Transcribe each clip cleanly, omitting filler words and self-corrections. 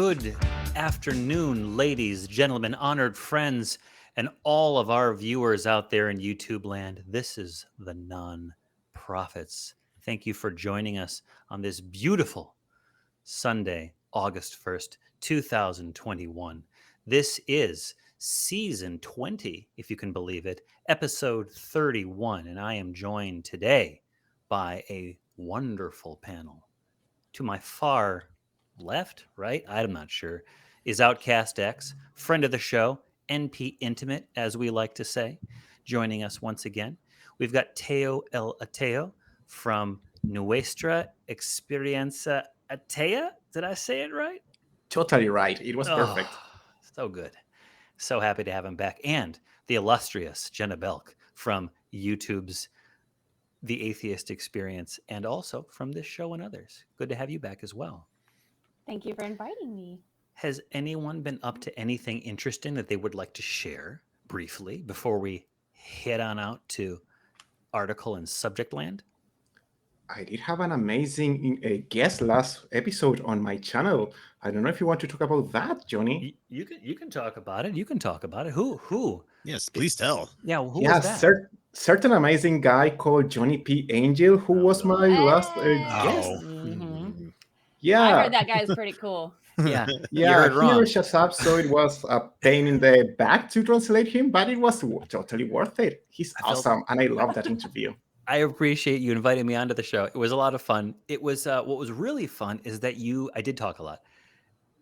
Good afternoon, ladies, gentlemen, honored friends, and all of our viewers out there in YouTube land. This is the Non-Prophets. Thank you for joining us on this beautiful Sunday, August 1st, 2021. This is season 20, if you can believe it, episode 31, and I am joined today by a wonderful panel. To my far left, right, I'm not sure, is Outcast X, friend of the show, NP Intimate, as we like to say, joining us once again. We've got Teo El Ateo from Nuestra Experiencia Atea. Did I say it right? Totally right. It was perfect. So good. So happy to have him back. And the illustrious Jenna Belk from YouTube's The Atheist Experience, and also from this show and others. Good to have you back as well. Thank you for inviting me. Has anyone been up to anything interesting that they would like to share briefly before we head on out to article and subject land? I did have an amazing guest last episode on my channel. I don't know if you want to talk about that, Johnny. You can talk about it. You can talk about it. Who? Yes, please tell. Yeah, who was that? Certain amazing guy called Johnny P. Angel, who was my last guest. Mm-hmm. Yeah, I heard that guy's pretty cool. Yeah, he never shuts up, so it was a pain in the back to translate him, but it was totally worth it. He's awesome, and I love that interview. I appreciate you inviting me onto the show. It was a lot of fun. It was what was really fun is that I did talk a lot.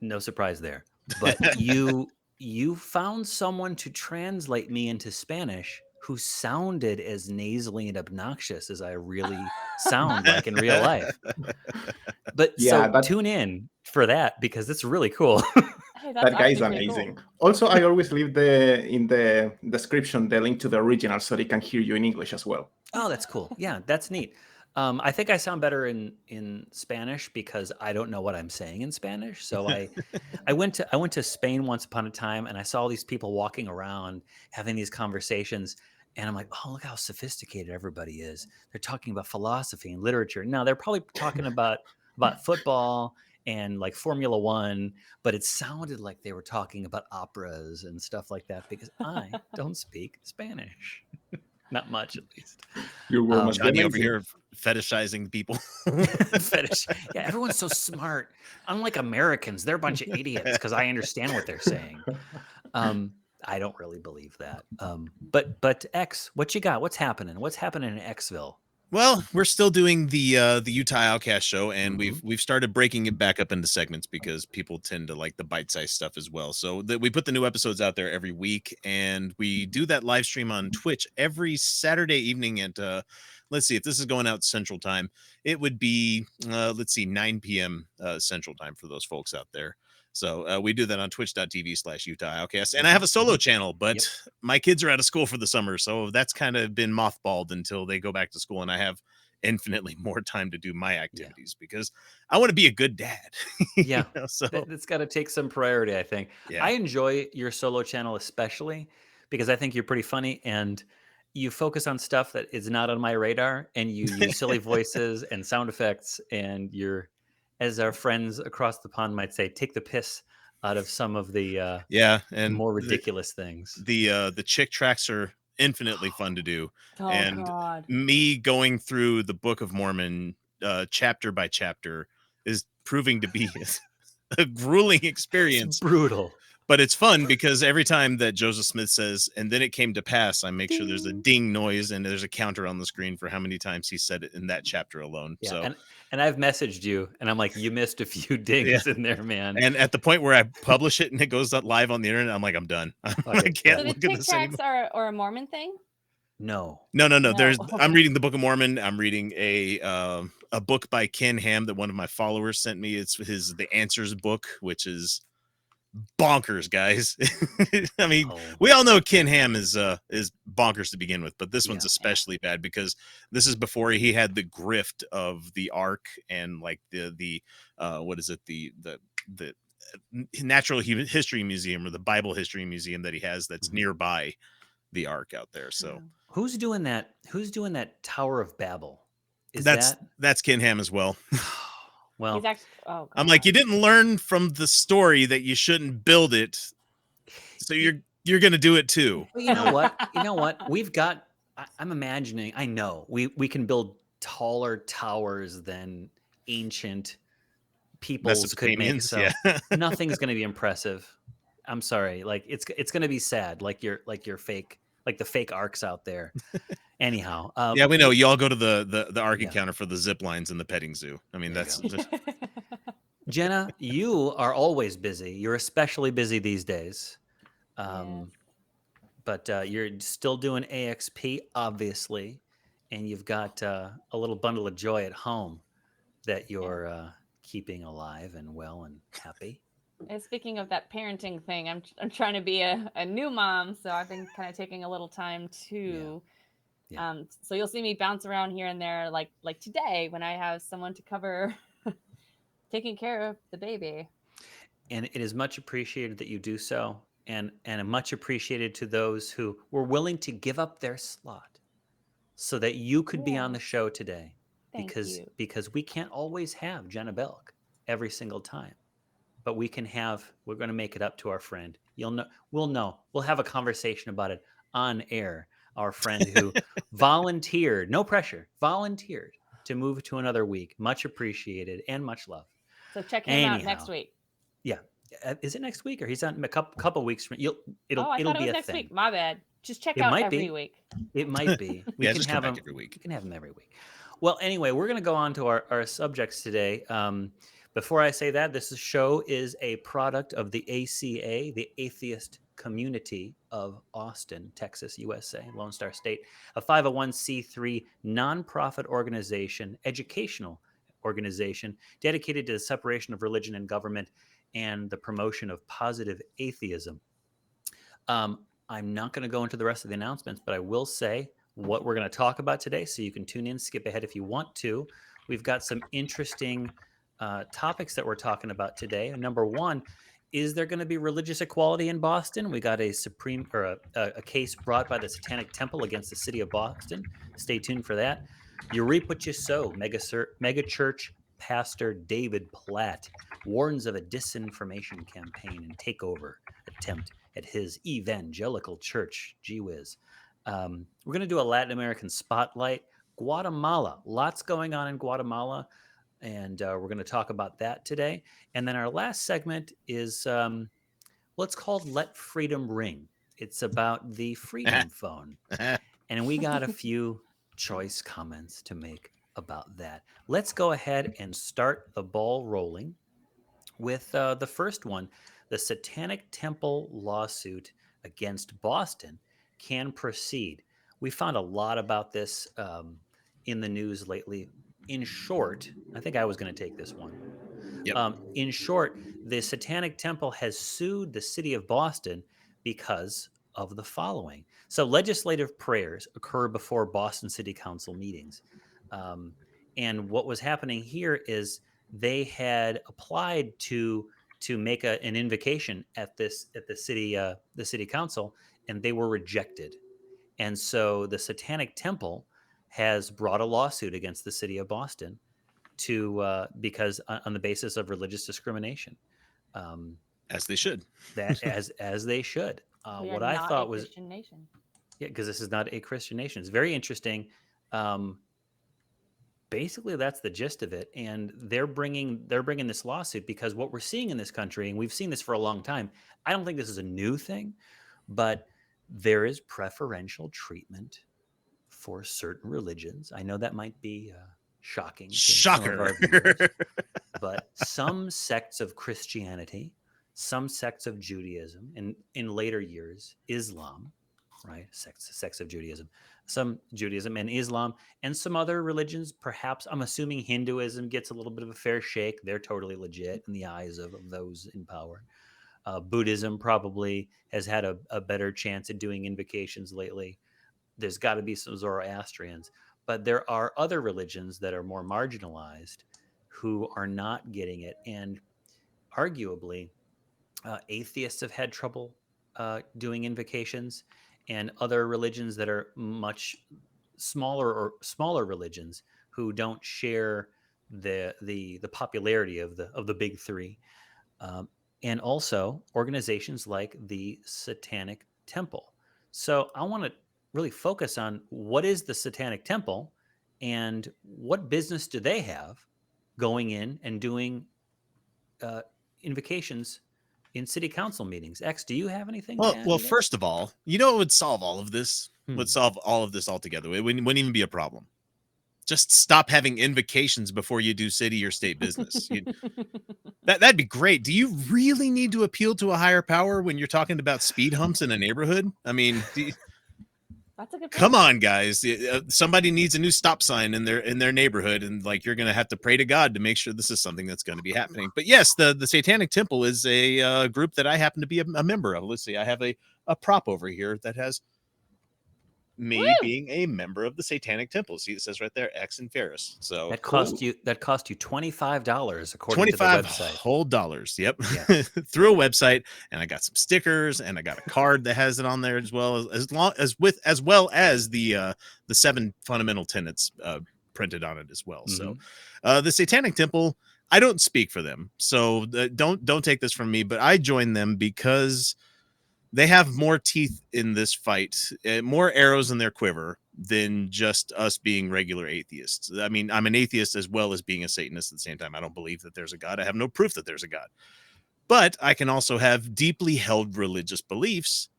No surprise there. But you found someone to translate me into Spanish who sounded as nasally and obnoxious as I really sound like in real life. But tune in for that because it's really cool. Hey, that guy is amazing. Cool. Also, I always leave in the description the link to the original so they can hear you in English as well. Oh, that's cool. Yeah, that's neat. I think I sound better in Spanish because I don't know what I'm saying in Spanish. So I went to Spain once upon a time and I saw these people walking around having these conversations. And I'm like, oh, look how sophisticated everybody is. They're talking about philosophy and literature. Now they're probably talking about football and like Formula One, but it sounded like they were talking about operas and stuff like that because I don't speak Spanish. Not much, at least. You're Johnny over here fetishizing people. Fetish. Yeah, everyone's so smart. Unlike Americans, they're a bunch of idiots because I understand what they're saying. I don't really believe that. But X, what you got? What's happening? What's happening in Xville? Well, we're still doing the Utah Outcast show, and we've started breaking it back up into segments because people tend to like the bite-sized stuff as well. So we put the new episodes out there every week, and we do that live stream on Twitch every Saturday evening at let's see if this is going out Central Time. It would be 9 p.m. Central Time for those folks out there. So we do that on twitch.tv/Utah Outcast. And I have a solo channel, but my kids are out of school for the summer. So that's kind of been mothballed until they go back to school. And I have infinitely more time to do my activities because I want to be a good dad. Yeah. So it's got to take some priority, I think. Yeah. I enjoy your solo channel, especially because I think you're pretty funny and you focus on stuff that is not on my radar and you use silly voices and sound effects and you're, as our friends across the pond might say, take the piss out of some of the and more ridiculous things. The chick tracks are infinitely fun to do. Oh, and God. Me going through the Book of Mormon chapter by chapter is proving to be a grueling experience. It's brutal. But it's fun because every time that Joseph Smith says, and then it came to pass, I make sure there's a ding noise and there's a counter on the screen for how many times he said it in that chapter alone. Yeah, so and I've messaged you and I'm like, you missed a few dings in there, man. And at the point where I publish it and it goes live on the internet, I'm like, I'm done. I can't look at this anymore. So the TikToks are a Mormon thing? No. I'm reading the Book of Mormon. I'm reading a book by Ken Ham that one of my followers sent me. It's the Answers book, which is bonkers, guys. I mean, we all know Ken Ham is bonkers to begin with, but this one's especially bad because this is before he had the grift of the Ark and like the what is it, the Natural History Museum or the Bible History Museum that he has that's nearby the Ark out there. So who's doing that Tower of Babel? That's Ken Ham as well. Well, He's actually. Oh God. I'm like, you didn't learn from the story that you shouldn't build it, so you're gonna do it too. you know what? You know what? We've got. I'm imagining. I know we can build taller towers than ancient peoples could make. Mesopotamians, So yeah. nothing's going to be impressive. I'm sorry. Like it's going to be sad. Like your fake, like the fake arcs out there. Anyhow, Yeah, we know. You all go to the arc Yeah. encounter for the zip lines in the petting zoo. I mean, There you that's go. Jenna, you are always busy. You're especially busy these days. But you're still doing AXP, obviously, and you've got a little bundle of joy at home that you're keeping alive and well and happy. And speaking of that parenting thing, I'm trying to be a new mom, so I've been kind of taking a little time to. Yeah. So you'll see me bounce around here and there, like today when I have someone to cover taking care of the baby. And it is much appreciated that you do so, and much appreciated to those who were willing to give up their slot so that you could be on the show today. Thank because you. because we can't always have Jenna Belk every single time, but we're going to make it up to our friend. We'll have a conversation about it on air. Our friend who volunteered, no pressure, volunteered to move to another week. Much appreciated and much love. So check him out next week. Yeah. Is it next week or he's on a couple weeks from it'll I thought it be was a next thing. week. My bad. Just check It out might every be. week. It might be. yeah, just come back every week. We can have him every week. Well, anyway, we're going to go on to our subjects today. Before I say that, this show is a product of the ACA, the Atheist Community of Austin, Texas, USA, Lone Star State, a 501c3 nonprofit organization, educational organization dedicated to the separation of religion and government and the promotion of positive atheism. I'm not going to go into the rest of the announcements, but I will say what we're going to talk about today, so you can tune in, skip ahead if you want to. We've got some interesting topics that we're talking about today. Number one, is there going to be religious equality in Boston? We got a case brought by the Satanic Temple against the city of Boston. Stay tuned for that. You reap what you sow. Megachurch pastor David Platt warns of a disinformation campaign and takeover attempt at his evangelical church. Gee whiz. We're going to do a Latin American spotlight. Guatemala, lots going on in Guatemala, and we're going to talk about that today. And then our last segment is what's called Let Freedom Ring. It's about the Freedom Phone. And we got a few choice comments to make about that. Let's go ahead and start the ball rolling with the first one. The Satanic Temple lawsuit against Boston can proceed. We found a lot about this in the news lately. In short, I think I was going to take this one. Yep. In short, the Satanic Temple has sued the city of Boston because of the following. So, legislative prayers occur before Boston City Council meetings. And what was happening here is they had applied to make an invocation at the city council, and they were rejected. And so the Satanic Temple has brought a lawsuit against the city of Boston because on the basis of religious discrimination. As they should. That as they should. We What are I not thought a was Christian nation. yeah, because this is not a Christian nation. It's very interesting. Basically, that's the gist of it, and they're bringing this lawsuit because what we're seeing in this country, and we've seen this for a long time. I don't think this is a new thing, but there is preferential treatment for certain religions. I know that might be shocking to some of our viewers, but some sects of Christianity, some sects of Judaism, and in later years, Islam, right? Sects of Judaism, some Judaism and Islam, and some other religions. Perhaps I'm assuming Hinduism gets a little bit of a fair shake. They're totally legit in the eyes of those in power. Buddhism probably has had a better chance at doing invocations lately. There's got to be some Zoroastrians, but there are other religions that are more marginalized who are not getting it. And arguably, atheists have had trouble doing invocations, and other religions that are much smaller religions who don't share the popularity of the big three, and also organizations like the Satanic Temple. So I want to really focus on what is the Satanic Temple and what business do they have going in and doing invocations in city council meetings. X, do you have anything to add? Well, to that? first of all, you know what would solve all of this? Would solve all of this altogether. It wouldn't even be a problem. Just stop having invocations before you do city or state business. That'd be great. Do you really need to appeal to a higher power when you're talking about speed humps in a neighborhood? I mean, That's a good point. come on, guys. Somebody needs a new stop sign in their neighborhood, and like you're going to have to pray to God to make sure this is something that's going to be happening. But yes, the Satanic Temple is a group that I happen to be a member of. Let's see, I have a prop over here that has me Woo! being a member of the Satanic Temple. See, it says right there, X and Ferris. So that cost you $25 according to the 25 website. whole dollars. Yep. Yeah. Through a website, and I got some stickers, and I got a card that has it on there as well as the 7 fundamental tenets printed on it as well. Mm-hmm. So the Satanic Temple, I don't speak for them, so don't take this from me, but I joined them because they have more teeth in this fight, more arrows in their quiver than just us being regular atheists. I mean, I'm an atheist as well as being a Satanist at the same time. I don't believe that there's a God. I have no proof that there's a God. But I can also have deeply held religious beliefs,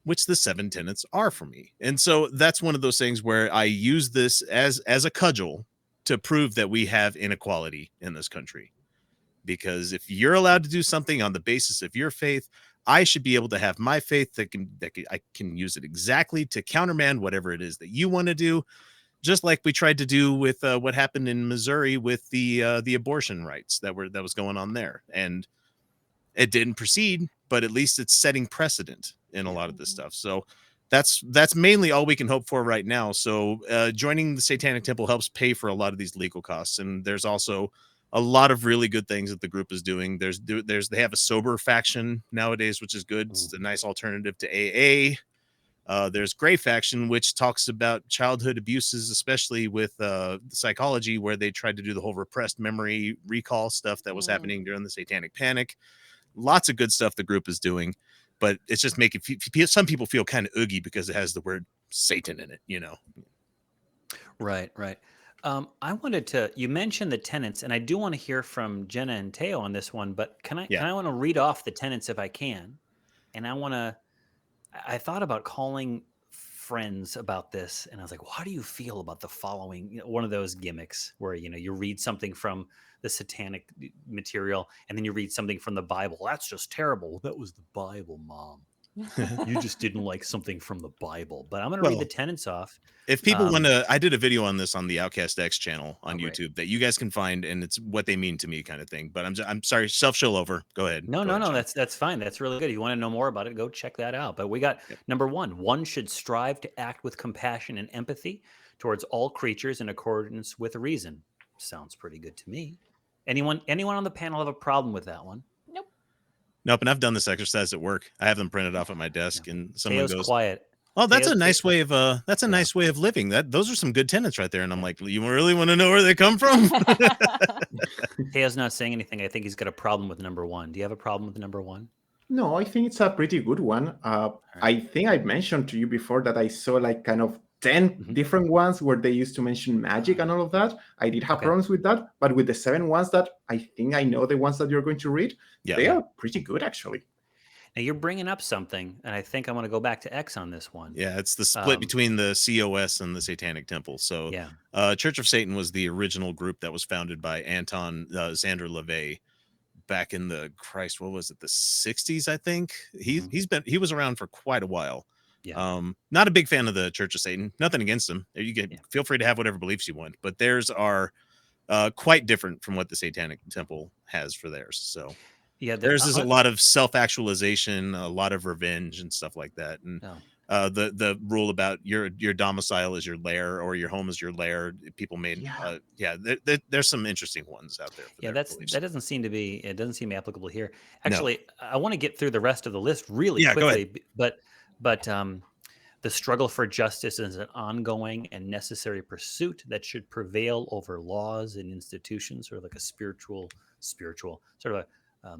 which the 7 tenets are for me. And so that's one of those things where I use this as a cudgel to prove that we have inequality in this country. Because if you're allowed to do something on the basis of your faith, I should be able to have my faith I can use it exactly to countermand whatever it is that you want to do, just like we tried to do with what happened in Missouri with the abortion rights that was going on there, and it didn't proceed, but at least it's setting precedent in a lot of this stuff. So that's mainly all we can hope for right now. So joining the Satanic Temple helps pay for a lot of these legal costs, and there's also a lot of really good things that the group is doing. They have a sober faction nowadays, which is good. It's a nice alternative to AA. There's Gray Faction, which talks about childhood abuses, especially with the psychology, where they tried to do the whole repressed memory recall stuff that was happening during the Satanic Panic. Lots of good stuff the group is doing, but it's just making some people feel kind of oogie because it has the word Satan in it, you know? Right. I wanted to, you mentioned the tenets, and I do want to hear from Jenna and Teo on this one, but I want to read off the tenets if I can. And I thought about calling friends about this, and I was like, well, how do you feel about the following, one of those gimmicks where, you read something from the satanic material and then you read something from the Bible. That's just terrible. That was the Bible, Mom. You just didn't like something from the Bible. But I'm going to read the tenets off. If people want to, I did a video on this on the Outcast X channel on right. YouTube that you guys can find, and it's what they mean to me kind of thing. But I'm sorry, self-show over. Go ahead. No, that's fine. That's really good. If you want to know more about it, go check that out. But we got number 1. One should strive to act with compassion and empathy towards all creatures in accordance with reason. Sounds pretty good to me. Anyone on the panel have a problem with that one? Nope, and I've done this exercise at work. I have them printed off at my desk, and someone goes, quiet. "Oh, that's a nice way of nice way of living. Those are some good tenets right there." And I'm like, "You really want to know where they come from?" Teo's not saying anything. I think he's got a problem with number 1. Do you have a problem with number 1? No, I think it's a pretty good one. I think I mentioned to you before that I saw like kind of 10 different ones where they used to mention magic and all of that. I did have problems with that, but with the 7 ones that I think I know, the ones that you're going to read, they are pretty good actually. Now you're bringing up something, and I think I want to go back to X on this one. Yeah, it's the split between the COS and the Satanic Temple. So Church of Satan was the original group that was founded by Anton Xander LaVey back in the what was it, the 60s, I think. He was around for quite a while. Not a big fan of the Church of Satan. Nothing against them. You can feel free to have whatever beliefs you want, but theirs are quite different from what the Satanic Temple has for theirs. So theirs is a lot of self-actualization, a lot of revenge and stuff like that. And the rule about your domicile is your lair or your home is your lair. People made there's some interesting ones out there. That doesn't seem to be applicable here. Actually, I want to get through the rest of the list really quickly, but The struggle for justice is an ongoing and necessary pursuit that should prevail over laws and institutions, sort of like a spiritual, sort of a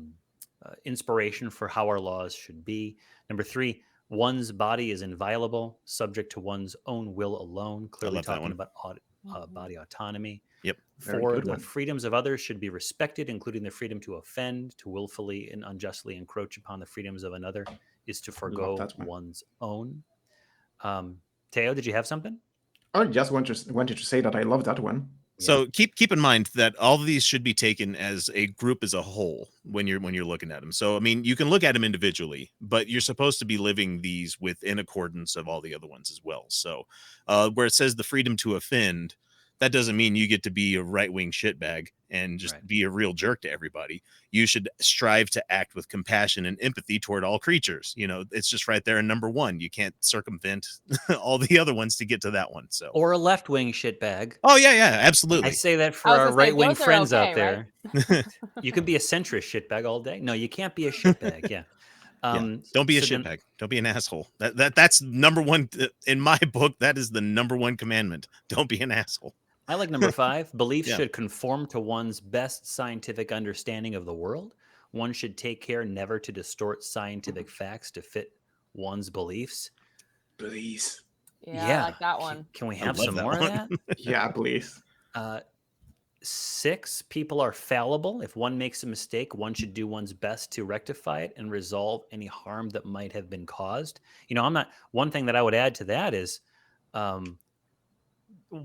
inspiration for how our laws should be. Number 3, one's body is inviolable, subject to one's own will alone, clearly talking about body autonomy. Yep. 4, the freedoms of others should be respected, including the freedom to offend, to willfully and unjustly encroach upon the freedoms of another is to forgo one's own. Teo, did you have something? I just wanted to say that I love that one. So keep in mind that all of these should be taken as a group as a whole when you're looking at them. So I mean, you can look at them individually, but you're supposed to be living these within accordance of all the other ones as well. So where it says the freedom to offend, that doesn't mean you get to be a right-wing shitbag and just be a real jerk to everybody. You should strive to act with compassion and empathy toward all creatures. You know, it's just right there in number 1. You can't circumvent all the other ones to get to that one. So, or a left-wing shitbag. Oh yeah, absolutely. I say that for our right-wing friends out there. Right? You can be a centrist shitbag all day. No, you can't be a shitbag. Yeah. Don't be a shitbag. Don't be an asshole. That's number 1 in my book. That is the number 1 commandment. Don't be an asshole. I like number 5. Beliefs should conform to one's best scientific understanding of the world. One should take care never to distort scientific facts to fit one's beliefs. Please. Yeah, I like that one. Can we have some more of that? Yeah, please. 6, people are fallible. If one makes a mistake, one should do one's best to rectify it and resolve any harm that might have been caused. You know, one thing that I would add to that is,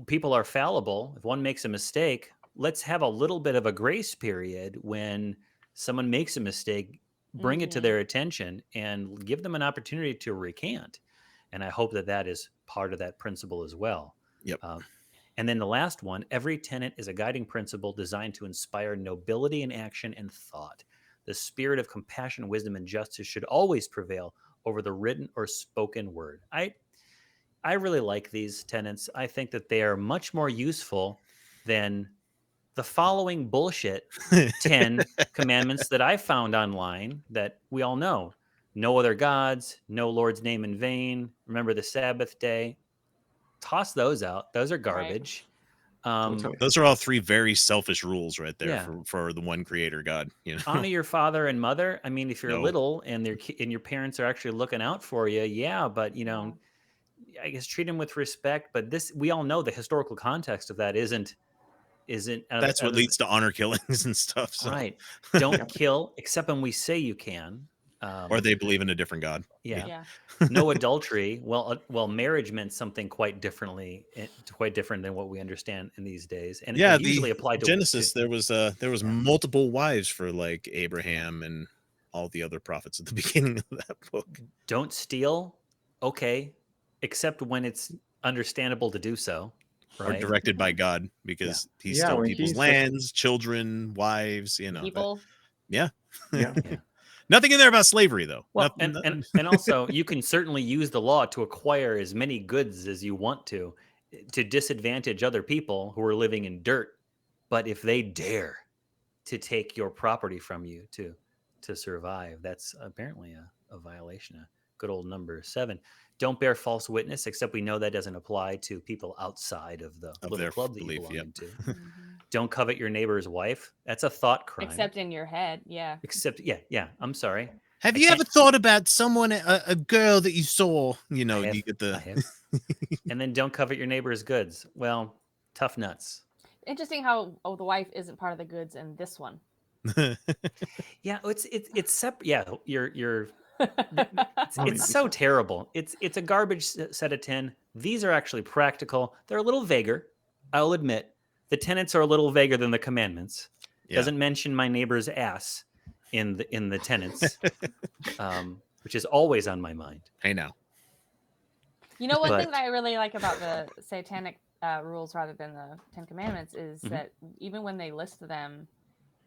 people are fallible. If one makes a mistake, let's have a little bit of a grace period when someone makes a mistake, bring it to their attention and give them an opportunity to recant. And I hope that is part of that principle as well. Yep. And then the last one, every tenet is a guiding principle designed to inspire nobility in action and thought. The spirit of compassion, wisdom, and justice should always prevail over the written or spoken word. I really like these tenets. I think that they are much more useful than the following bullshit 10 commandments that I found online that we all know. No other gods, no Lord's name in vain, remember the Sabbath day. Toss those out. Those are garbage. Those are all 3 very selfish rules right there for the one creator God. You know, honor your father and mother. I mean, if you're little and your parents are actually looking out for you, but you know, I guess treat them with respect. But we all know the historical context of that isn't. That's what leads to honor killings and stuff. So. Right. Don't kill except when we say you can. Or they believe in a different God. Yeah. No adultery. Well, marriage meant something quite different than what we understand in these days. And it usually applied to Genesis. There was multiple wives for like Abraham and all the other prophets at the beginning of that book. Don't steal. Okay. Except when it's understandable to do so. Right? Or directed by God because he stole people's lands, children, wives, you know. People. Yeah. Nothing in there about slavery, though. Well, and also, you can certainly use the law to acquire as many goods as you want to disadvantage other people who are living in dirt. But if they dare to take your property from you to survive, that's apparently a violation of good old number 7. Don't bear false witness, except we know that doesn't apply to people outside of the little club that you belong into. Don't covet your neighbor's wife. That's a thought crime. Except in your head, yeah. I'm sorry. Have you ever thought about someone, a girl that you saw? You know, you get the. And then don't covet your neighbor's goods. Well, tough nuts. Interesting how the wife isn't part of the goods in this one. Yeah, it's separate. Yeah, you're. It's so terrible. It's a garbage set of 10. These are actually practical. They're a little vaguer, I'll admit. The tenets are a little vaguer than the commandments. Doesn't mention my neighbor's ass in the tenets, which is always on my mind. Hey now. You know, one thing that I really like about the satanic rules rather than the 10 commandments is that even when they list them,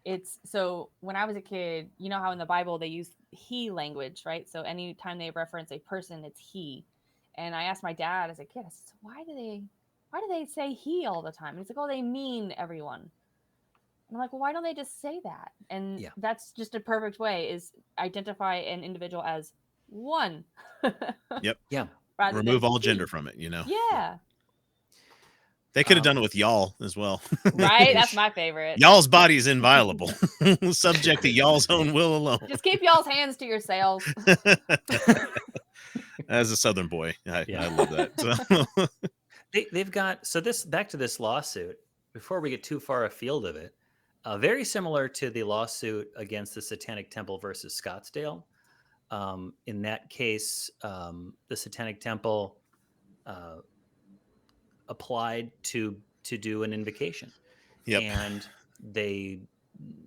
it's so when I was a kid, you know how in the Bible they use he language, right? So anytime they reference a person, it's he. And I asked my dad as a kid, I said, why do they say he all the time? And he's like, oh, they mean everyone. And I'm like, well, why don't they just say that? And that's just a perfect way is identify an individual as one. Yep. Yeah. rather Remove than all he. gender from it, you know? Yeah. They could have done it with y'all as well. Right? That's my favorite. Y'all's body is inviolable, subject to y'all's own will alone. Just keep y'all's hands to yourselves. As a Southern boy, I love that. So. They've got, so this, back to this lawsuit, before we get too far afield of it, very similar to the lawsuit against the Satanic Temple versus Scottsdale. In that case, the Satanic Temple applied to do an invocation. Yep. And they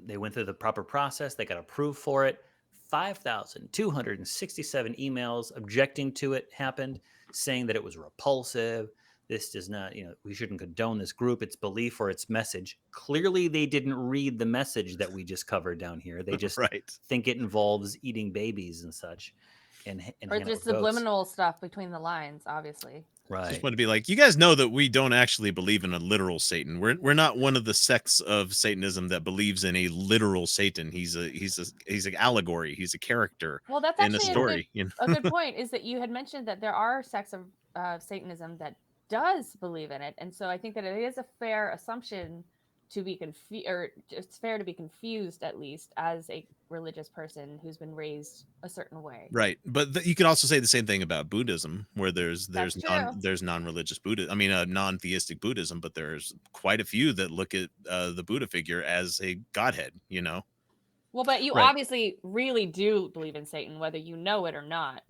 went through the proper process. They got approved for it. 5,267 emails objecting to it happened, saying that it was repulsive. This does not, we shouldn't condone this group, its belief or its message. Clearly, they didn't read the message that we just covered down here. They just think it involves eating babies and such. Or just subliminal stuff between the lines, obviously. Right. Just want to be like, you guys know that we don't actually believe in a literal Satan. We're not one of the sects of Satanism that believes in a literal Satan. He's an allegory. He's a character. Well, that's in actually a story. A good point. Is that you had mentioned that there are sects of Satanism that does believe in it, and so I think that it is a fair assumption to be confused, or it's fair to be confused at least as a religious person who's been raised a certain way. Right, but you can also say the same thing about Buddhism, where there's non-religious Buddhism. I mean, non-theistic Buddhism, but there's quite a few that look at the Buddha figure as a godhead. Well, but you obviously really do believe in Satan, whether you know it or not,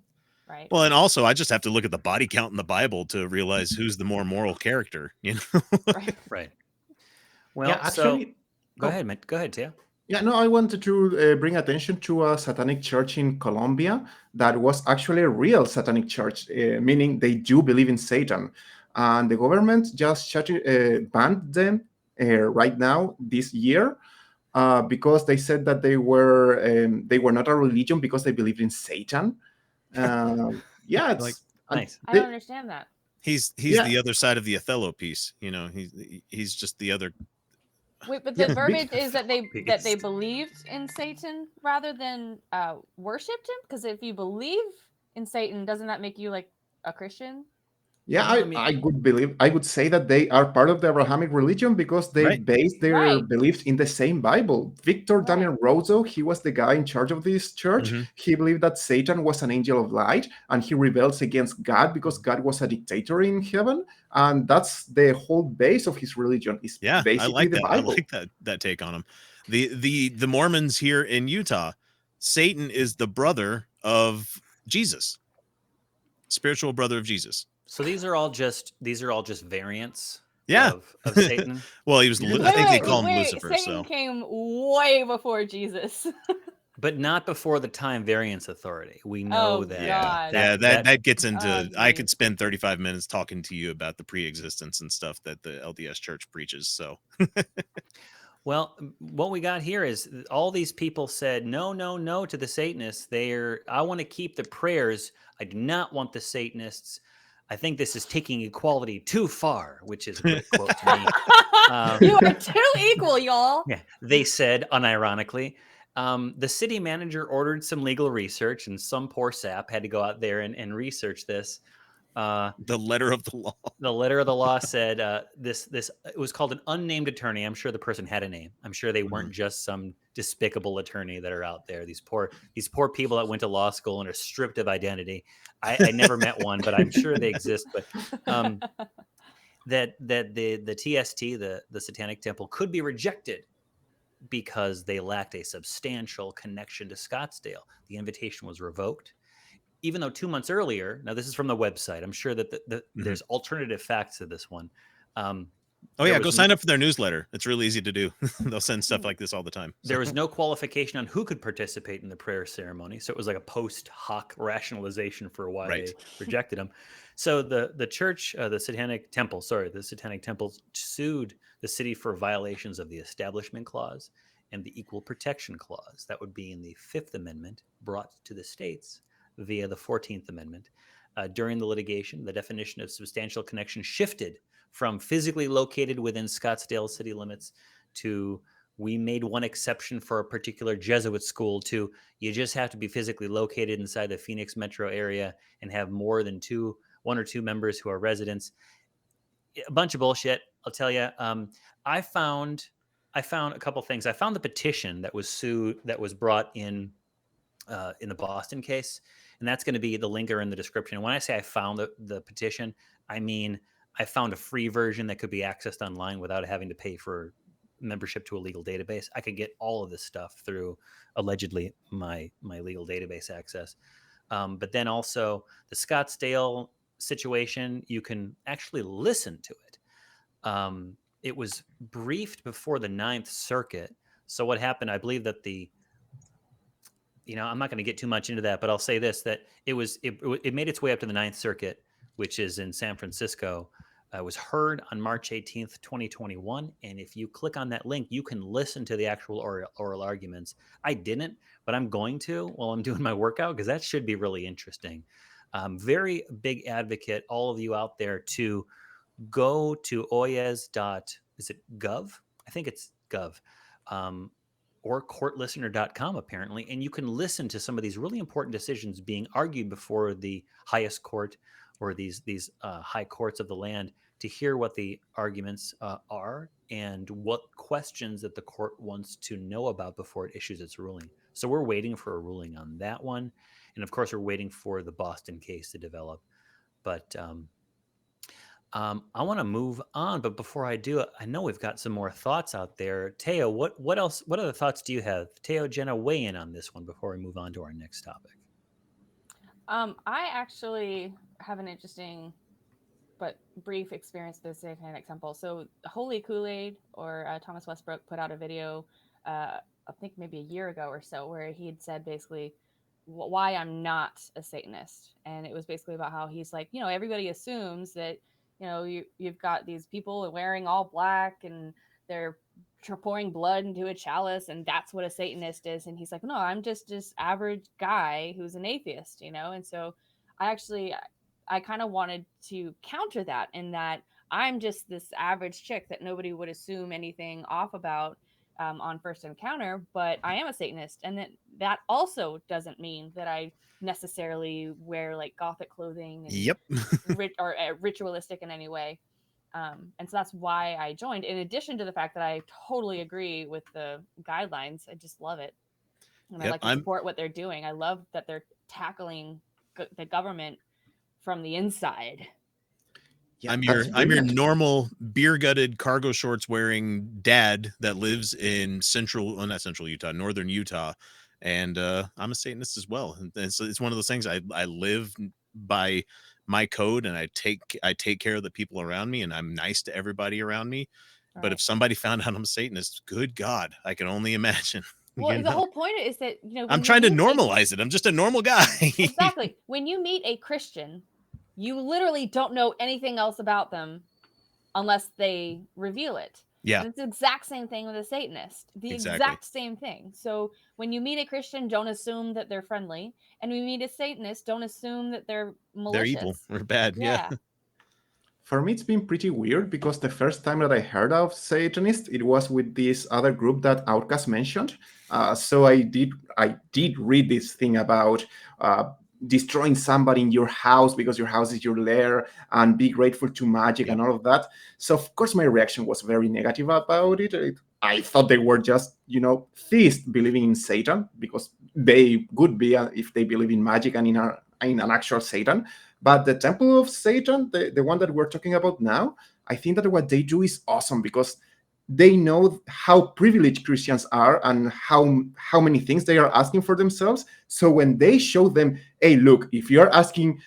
right? Well, and also I just have to look at the body count in the Bible to realize who's the more moral character. Right. Well, yeah, actually, go ahead, man. Go ahead, Teo. Yeah, no, I wanted to bring attention to a satanic church in Colombia that was actually a real satanic church, meaning they do believe in Satan. And the government just banned them right now this year because they said that they were not a religion because they believed in Satan. Yeah, it's nice. I don't understand that. He's the other side of the Othello piece. He's just the other. Wait, but the verbiage is that they believed in Satan rather than worshipped him? Because if you believe in Satan, doesn't that make you like a Christian? Yeah, I would say that they are part of the Abrahamic religion because they base their beliefs in the same Bible. Victor Daniel Rousseau, he was the guy in charge of this church. Mm-hmm. He believed that Satan was an angel of light and he rebels against God because God was a dictator in heaven. And that's the whole base of his religion. Is basically I like the that. Bible. I like that take on him. The Mormons here in Utah, Satan is the brother of Jesus, spiritual brother of Jesus. So these are all just variants. Yeah. Of Satan. Well, he was. I think they call him Lucifer. Satan came way before Jesus. But not before the Time Variance Authority. We know that. That gets into. I could spend 35 minutes talking to you about the pre-existence and stuff that the LDS Church preaches. So. Well, what we got here is all these people said no to the Satanists. I want to keep the prayers. I do not want the Satanists. I think this is taking equality too far, which is a great quote to me. You are too equal, y'all. Yeah, they said unironically. The city manager ordered some legal research, and some poor sap had to go out there and research this. The letter of the law. The letter of the law said this. It was called an unnamed attorney. I'm sure the person had a name. I'm sure they weren't just some despicable attorney that are out there. These poor people that went to law school and are stripped of identity. I never met one, but I'm sure they exist. But that the TST, the Satanic Temple, could be rejected because they lacked a substantial connection to Scottsdale. The invitation was revoked. Even though 2 months earlier, now this is from the website, I'm sure that there's alternative facts to this one. Go sign up for their newsletter. It's really easy to do. They'll send stuff like this all the time. There was no qualification on who could participate in the prayer ceremony. So it was like a post hoc rationalization for why they rejected them. So the church, the Satanic Temple sued the city for violations of the Establishment Clause and the Equal Protection Clause. That would be in the Fifth Amendment brought to the states via the 14th Amendment. During the litigation, the definition of substantial connection shifted from physically located within Scottsdale city limits to we made one exception for a particular Jesuit school to you just have to be physically located inside the Phoenix metro area and have more than 2 1 or 2 members who are residents. A bunch of bullshit, I'll tell you. I found a couple things. I found the petition that was brought in the Boston case, and that's going to be the link in the description. And when I say I found the petition, I mean I found a free version that could be accessed online without having to pay for membership to a legal database. I could get all of this stuff through allegedly my legal database access. But then also the Scottsdale situation, you can actually listen to it. It was briefed before the Ninth Circuit. So what happened, I believe that I'm not going to get too much into that, but I'll say this, that it made its way up to the Ninth Circuit, which is in San Francisco. It was heard on March 18th, 2021. And if you click on that link, you can listen to the actual oral arguments. I didn't, but I'm going to while I'm doing my workout, because that should be really interesting. Very big advocate, all of you out there, to go to oyez.gov? I think it's gov. Or courtlistener.com, apparently, and you can listen to some of these really important decisions being argued before the highest court or these high courts of the land, to hear what the arguments are and what questions that the court wants to know about before it issues its ruling. So we're waiting for a ruling on that one. And of course, we're waiting for the Boston case to develop. But I want to move on, but before I do, I know we've got some more thoughts out there. Teo, what else? What other thoughts do you have? Teo, Jenna, weigh in on this one before we move on to our next topic. I actually have an interesting but brief experience with the Satanic Temple. So Holy Kool-Aid, or Thomas Westbrook, put out a video, I think maybe a year ago or so, where he had said basically why I'm not a Satanist. And it was basically about how he's like, everybody assumes that, you've got these people wearing all black and they're pouring blood into a chalice, and that's what a Satanist is. And he's like, no, I'm just this average guy who's an atheist, And so I kind of wanted to counter that, in that I'm just this average chick that nobody would assume anything off about on first encounter, but I am a Satanist. And that also doesn't mean that I necessarily wear like Gothic clothing and or ritualistic in any way. And so that's why I joined, in addition to the fact that I totally agree with the guidelines. I just love it. And I like to support what they're doing. I love that they're tackling the government from the inside. Yeah, I'm your normal beer gutted cargo shorts wearing dad that lives in not central Utah, northern Utah, and I'm a Satanist as well. And so it's one of those things. I live by my code, and I take care of the people around me, and I'm nice to everybody around me. Right. But if somebody found out I'm a Satanist, good God, I can only imagine. Well, the whole point is that I'm trying to normalize it. I'm just a normal guy. Exactly. When you meet a Christian, you literally don't know anything else about them unless they reveal it. Yeah. And it's the exact same thing with a Satanist. Exact same thing. So when you meet a Christian, don't assume that they're friendly. And when you meet a Satanist, don't assume that they're malicious. They're evil or bad. Yeah. For me, it's been pretty weird, because the first time that I heard of Satanist, it was with this other group that Outcast mentioned. So I did read this thing about destroying somebody in your house because your house is your lair, and be grateful to magic and all of that. So of course my reaction was very negative about it. I thought they were just, theists believing in Satan, because they would be if they believe in magic and in an actual Satan. But the Temple of Satan, the one that we're talking about now, I think that what they do is awesome, because they know how privileged Christians are and how many things they are asking for themselves. So when they show them, hey, look, if you're asking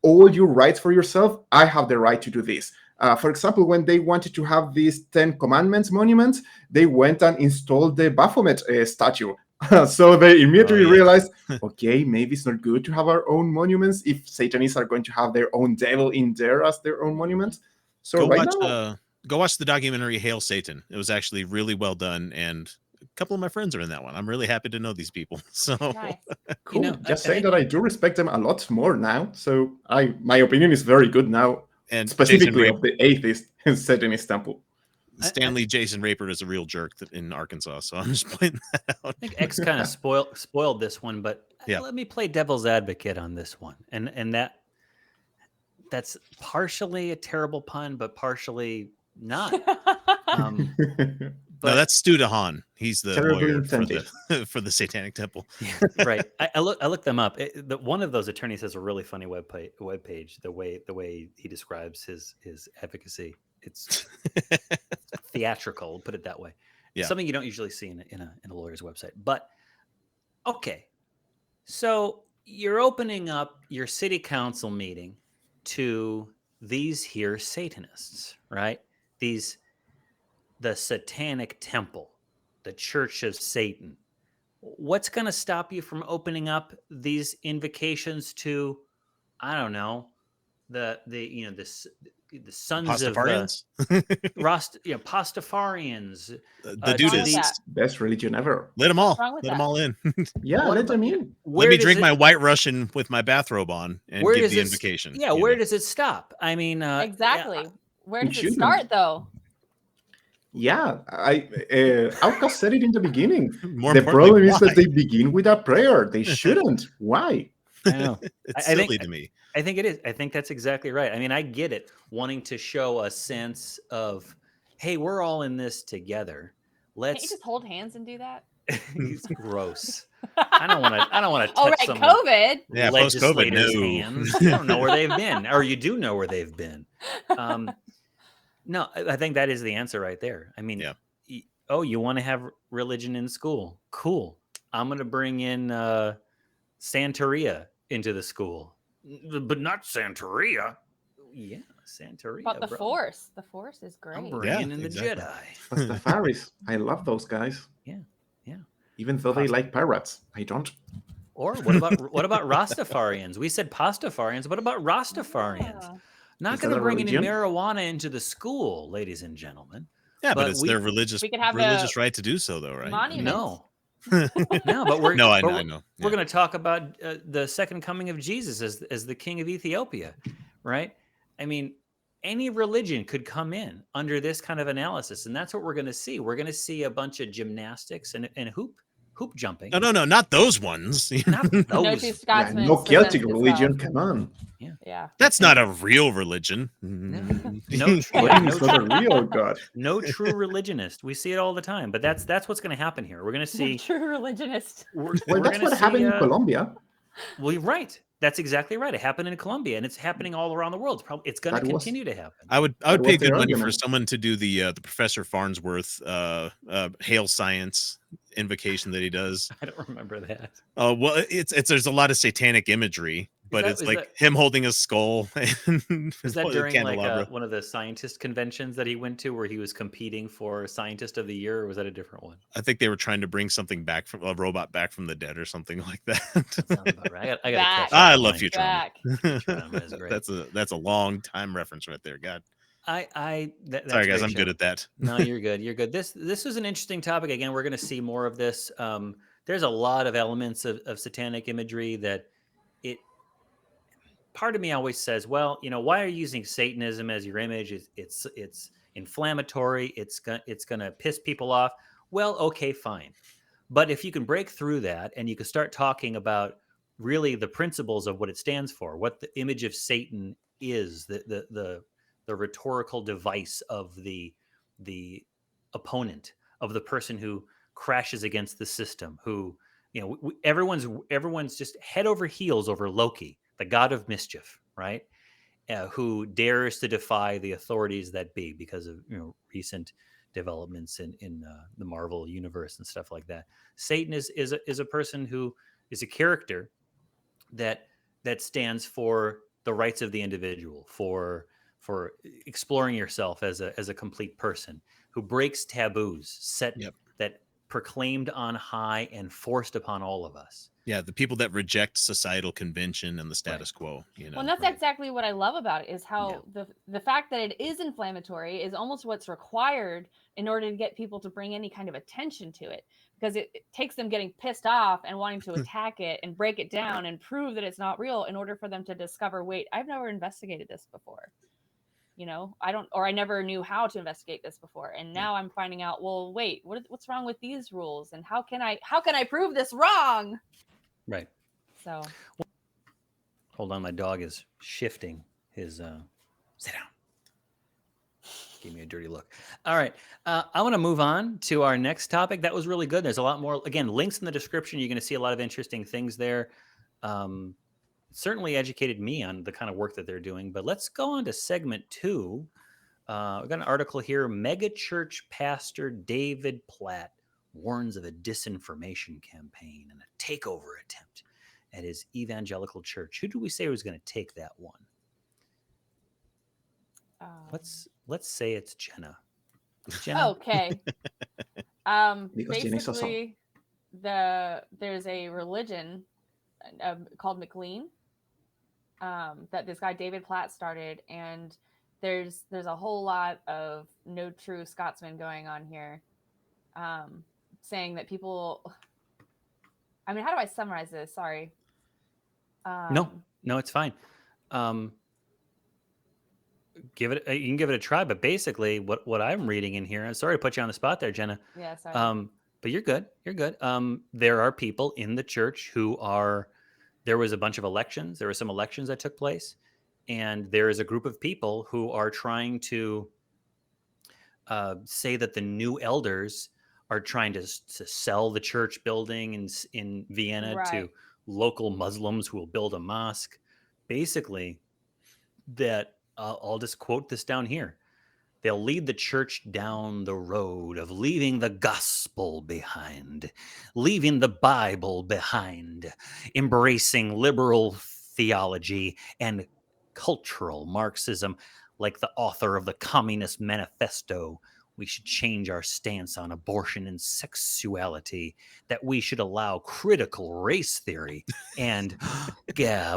all your rights for yourself, I have the right to do this. For example, when they wanted to have these 10 Commandments monuments, they went and installed the Baphomet statue. So they immediately realized, okay, maybe it's not good to have our own monuments if Satanists are going to have their own devil in there as their own monument. So go watch the documentary Hail Satan. It was actually really well done, and a couple of my friends are in that one. I'm really happy to know these people. So nice. Cool. Just saying that I do respect them a lot more now. So my opinion is very good now, and specifically of the Atheist Satanist Temple. Stanley Jason Raper is a real jerk in Arkansas, so I'm just pointing that out. I think X kind of spoiled this one, but let me play devil's advocate on this one, and that that's partially a terrible pun, but partially not. No, that's Stu DeHaan. He's the Terribly lawyer intended. for the Satanic Temple. Right. I looked them up. One of those attorneys has a really funny web page. The way he describes his advocacy, it's theatrical. We'll put it that way. Yeah. Something you don't usually see in a lawyer's website. But okay, so you're opening up your city council meeting to these here Satanists, right? The Satanic Temple, the Church of Satan. What's going to stop you from opening up these invocations to, I don't know, the sons Pastafarians? of Pastafarians, The dudists. Best religion ever. Let them all. wrong with Let them that? all in. Yeah, let them in. Let me drink my White Russian with my bathrobe on and give the invocation. Yeah, where does it stop? I mean, exactly. Where does it shouldn't. start, though? Yeah, Outcast said it in the beginning. More The problem is why? that they begin with a prayer. They shouldn't. Why? I know. It's I silly think- to me. I think it is. I think that's exactly right. I mean, I get it, wanting to show a sense of, hey, we're all in this together. Can't you just hold hands and do that? It's gross. I don't want to touch Oh, right, someone COVID. Yeah, post-COVID, legislator's no. hands. You don't know where they've been, or you do know where they've been. No, I think that is the answer right there. I mean, Yeah. You want to have religion in school? Cool. I'm going to bring in Santeria into the school, but not Santeria. Yeah, Santeria. But the bro. Force is I'm great. bringing in exactly. the Jedi. Pastafaris. I love those guys. Yeah. Even though they like pirates. I don't. Or what about Rastafarians? We said Pastafarians. What about Rastafarians? Yeah. Not Is that going to a bring any religion? marijuana into the school, ladies and gentlemen. Yeah, but But it's we- their religious we could have religious a right to do so, though, right? monument. No, but we're No, I but know. we're- I know. We're going to talk about the second coming of Jesus as the king of Ethiopia, right? I mean, any religion could come in under this kind of analysis, and that's what we're going to see. We're going to see a bunch of gymnastics and hoop jumping. No, not those ones. Not No those. two Yeah, Scotsmen. no Celtic presents religion. itself. Come on. Yeah. That's not a real religion. No, When is not a real God? no true religionist. We see it all the time, but that's what's going to happen here. We're going to see. True religionist. Well, we're that's gonna what happened see, in Colombia. Well, you're right. That's exactly right. It happened in Colombia, and it's happening all around the world. It's going to That was- continue to happen. I would That pay was their good money for argument. someone to do the Professor Farnsworth Hail Science invocation that he does. I don't remember that. Well, it's there's a lot of satanic imagery, but that- it's is like that- him holding a skull. And Is that the during candelabra. one of the scientist conventions that he went to, where he was competing for Scientist of the Year, or was that a different one? I think they were trying to bring something back from a robot back from the dead or something like that. Sounds about right. I got Back. to catch up I on love mine. Futurama. Back. Futurama is great. That's a long time reference right there. God, That's sorry guys, great I'm show. good at that. No, you're good. You're good. This is an interesting topic. Again, we're going to see more of this. There's a lot of elements of satanic imagery that part of me always says, well, why are you using Satanism as your image? It's inflammatory. It's going to piss people off. Well, okay, fine. But if you can break through that and you can start talking about really the principles of what it stands for, what the image of Satan is, the rhetorical device of the opponent, of the person who crashes against the system, who everyone's just head over heels over Loki, the god of mischief, right? Who dares to defy the authorities that be because of recent developments in the Marvel universe and stuff like that. Satan is a person who is a character that stands for the rights of the individual, for exploring yourself as a complete person, who breaks taboos that proclaimed on high and forced upon all of us. Yeah, the people that reject societal convention and the status quo. Well, and that's exactly what I love about it, is how the fact that it is inflammatory is almost what's required in order to get people to bring any kind of attention to it, because it takes them getting pissed off and wanting to attack it and break it down and prove that it's not real in order for them to discover, wait, I've never investigated this before. I never knew how to investigate this before, and now I'm finding out, well, wait, what's wrong with these rules, and how can I prove this wrong? Right. So hold on, my dog is shifting his sit down. Gave me a dirty look. All right. I want to move on to our next topic. That was really good. There's a lot more. Again, links in the description. You're going to see a lot of interesting things there. Certainly educated me on the kind of work that they're doing. But let's go on to segment 2. We've got an article here. Megachurch pastor David Platt warns of a disinformation campaign and a takeover attempt at his evangelical church. Who do we say was going to take that one? Let's say it's Jenna. Jenna? Okay. Because Jenna is awesome. Basically, there's a religion called McLean that this guy David Platt started, and there's a whole lot of no true Scotsman going on here, saying that people. I mean, how do I summarize this? Sorry. No, it's fine. You can give it a try, but basically what I'm reading in here, I'm sorry to put you on the spot there, Jenna. Yeah, sorry. But you're good. There are people in the church there was a bunch of elections. There were some elections that took place, and there is a group of people who are trying to say that the new elders are trying to sell the church building in Vienna to local Muslims who will build a mosque. Basically, that I'll just quote this down here. They'll lead the church down the road of leaving the gospel behind, leaving the Bible behind, embracing liberal theology and cultural Marxism. Like the author of the Communist Manifesto, we should change our stance on abortion and sexuality, that we should allow critical race theory and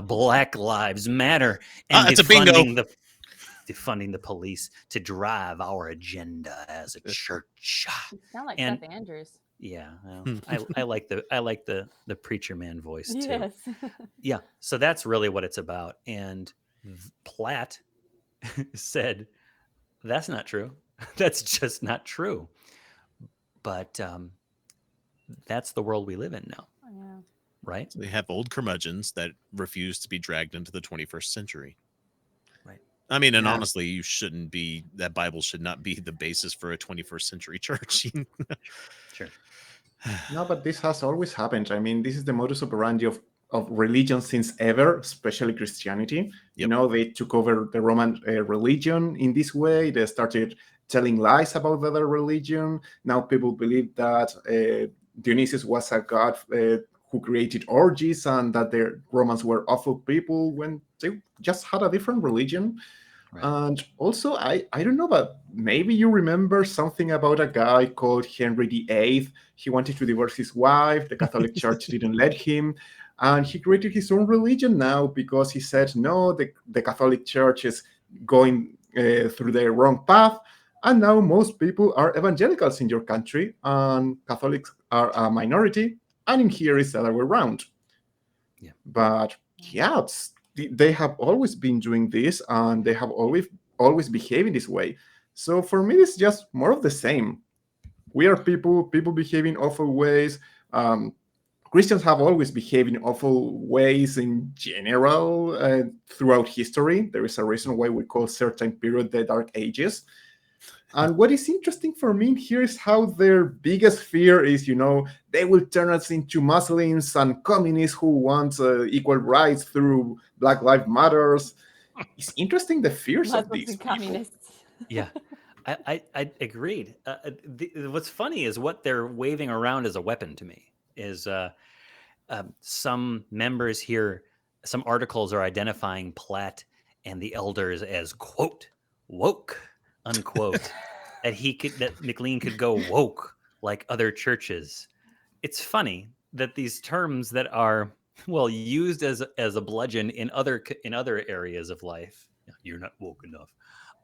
Black Lives Matter, and it's a bingo. defunding the police to drive our agenda as a church. You sound like Seth Andrews. Yeah, well, I like the preacher man voice too. Yes. Yeah, so that's really what it's about. And Platt said, that's not true. That's just not true. But that's the world we live in now. Yeah. Right? So they have old curmudgeons that refuse to be dragged into the 21st century. Right. I mean, and honestly, that Bible should not be the basis for a 21st century church. Sure. No, but this has always happened. I mean, this is the modus operandi of religion since ever, especially Christianity. Yep. They took over the Roman religion in this way. They started telling lies about the other religion. Now people believe that Dionysus was a god who created orgies, and that the Romans were awful people when they just had a different religion. Right. And also, I don't know, but maybe you remember something about a guy called Henry VIII. He wanted to divorce his wife. The Catholic Church didn't let him. And he created his own religion now because he said, no, the Catholic Church is going through the wrong path. And now most people are evangelicals in your country, and Catholics are a minority. And in here it's the other way around. Yeah. But yeah, they have always been doing this, and they have always behaving this way. So for me, it's just more of the same. We are people behave in awful ways. Christians have always behaved in awful ways in general throughout history. There is a reason why we call certain period the Dark Ages. And what is interesting for me here is how their biggest fear is, they will turn us into Muslims and communists who want equal rights through Black Lives Matters. It's interesting, the fears of these people. Yeah, I agreed. What's funny is what they're waving around as a weapon to me is some members here, some articles are identifying Platt and the elders as, quote, woke, unquote, that McLean could go woke like other churches. It's funny that these terms that are used as a bludgeon in other areas of life, you're not woke enough,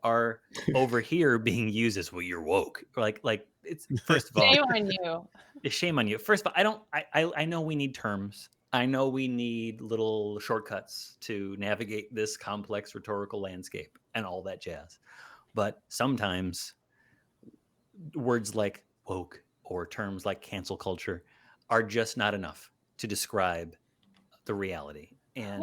are over here being used as, well, you're woke. Like it's, first of all, shame on you. Shame on you. First of all, I know we need terms. I know we need little shortcuts to navigate this complex rhetorical landscape and all that jazz. But sometimes words like woke or terms like cancel culture are just not enough to describe the reality. And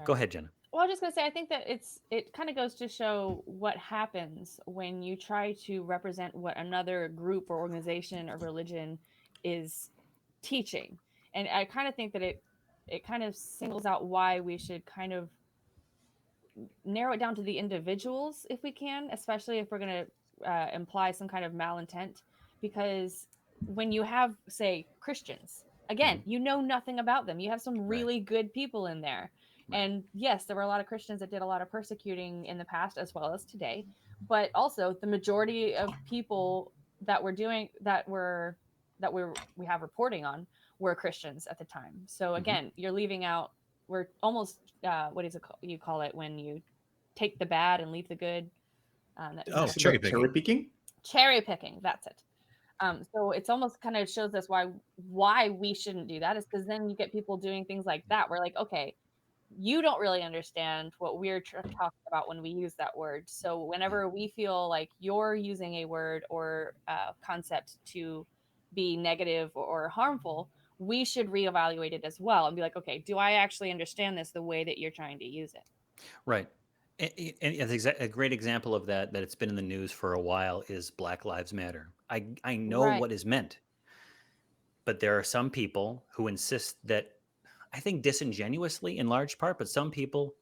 go ahead, Jenna. Well, Well, I was just gonna say, I think that it kind of goes to show what happens when you try to represent what another group or organization or religion is teaching, and I kind of think that it kind of singles out why we should kind of narrow it down to the individuals if we can, especially if we're going to imply some kind of malintent, because when you have, say, Christians, again, you know nothing about them. You have some really good people in there. And yes, there were a lot of Christians that did a lot of persecuting in the past as well as today, but also the majority of people that were doing we have reporting on were Christians at the time. So again, you're leaving out, we're almost what is it you call it when you take the bad and leave the good? Cherry picking. Cherry picking. Cherry picking. That's it. So it's almost kind of shows us why we shouldn't do that, is because then you get people doing things like that. We're like, okay, you don't really understand what we're talking about when we use that word. So whenever we feel like you're using a word or a concept to be negative or harmful, we should reevaluate it as well and be like, okay, do I actually understand this the way that you're trying to use it? Right. And a great example of that it's been in the news for a while is Black Lives Matter. I know what is meant, but there are some people who insist that, I think disingenuously in large part, but some people,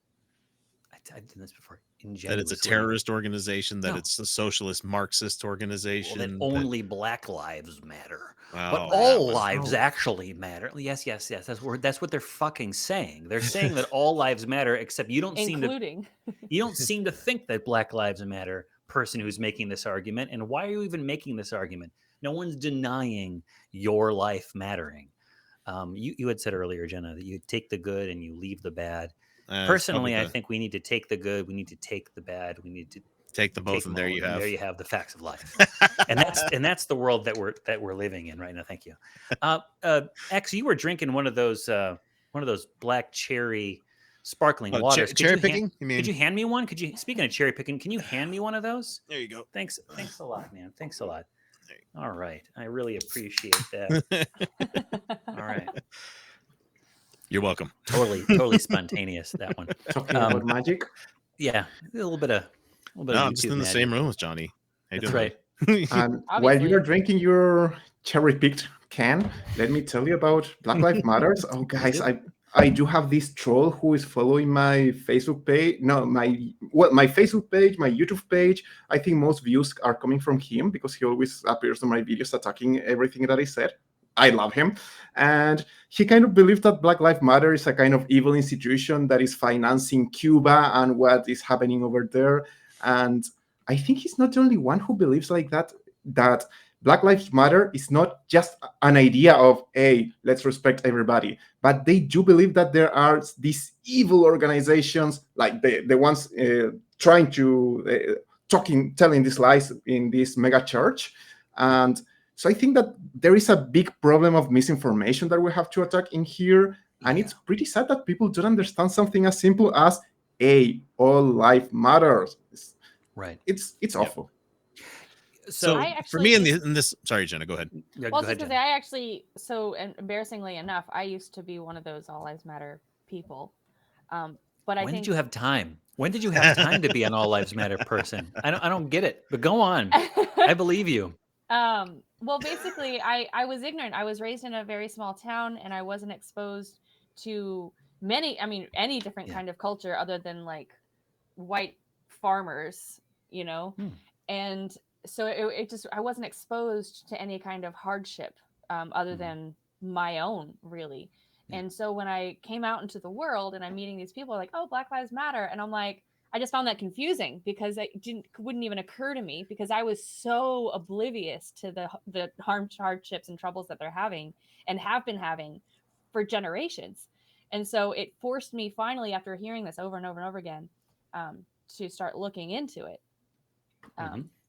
I've done this before, that it's a terrorist organization, that it's a socialist Marxist organization, that only Black lives matter, Oh, but all lives actually matter. Yes, that's what they're fucking saying. They're saying that all lives matter, except you don't seem to think that Black lives matter, person who's making this argument. And why are you even making this argument? No one's denying your life mattering. You had said earlier, Jenna, that you take the good and you leave the bad. Personally, I think we need to take the good, we need to take the bad, we need to take the both, and there you have the facts of life. and that's the world that we're living in right now. Thank you. X, you were drinking one of those black cherry sparkling waters. Cherry picking? Could you hand me one? Speaking of cherry picking, can you hand me one of those? There you go. Thanks a lot, man. Thanks a lot. All right. I really appreciate that. All right. You're welcome. Totally spontaneous, that one. Talking about magic. Yeah, a little bit of I'm just in the same room with Johnny. Hey, that's right. And while you are drinking your cherry-picked can, let me tell you about Black Lives Matters. Oh, guys, I do have this troll who is following my Facebook page. No, my Facebook page, my YouTube page. I think most views are coming from him because he always appears on my videos attacking everything that I said. I love him. And he kind of believes that Black Lives Matter is a kind of evil institution that is financing Cuba and what is happening over there. And I think he's not the only one who believes like that Black Lives Matter is not just an idea of, hey, let's respect everybody, but they do believe that there are these evil organizations, like the ones trying to telling these lies in this mega church. And so I think that there is a big problem of misinformation that we have to attack in here. And it's pretty sad that people don't understand something as simple as, hey, all life matters. Right. It's awful. So for me in this, sorry, Jenna, go ahead. Yeah, well, because I actually, so embarrassingly enough, I used to be one of those All Lives Matter people. But when did you have time? When did you have time to be an All Lives Matter person? I don't get it, but go on. I believe you. Well, basically, I was ignorant. I was raised in a very small town, and I wasn't exposed to any different kind of culture other than like white farmers, and so it just, I wasn't exposed to any kind of hardship other than my own, really. And so when I came out into the world and I'm meeting these people like, oh, Black Lives Matter, and I'm like, I just found that confusing because it wouldn't even occur to me because I was so oblivious to the hardships and troubles that they're having and have been having for generations. And so it forced me finally, after hearing this over and over and over again, to start looking into it.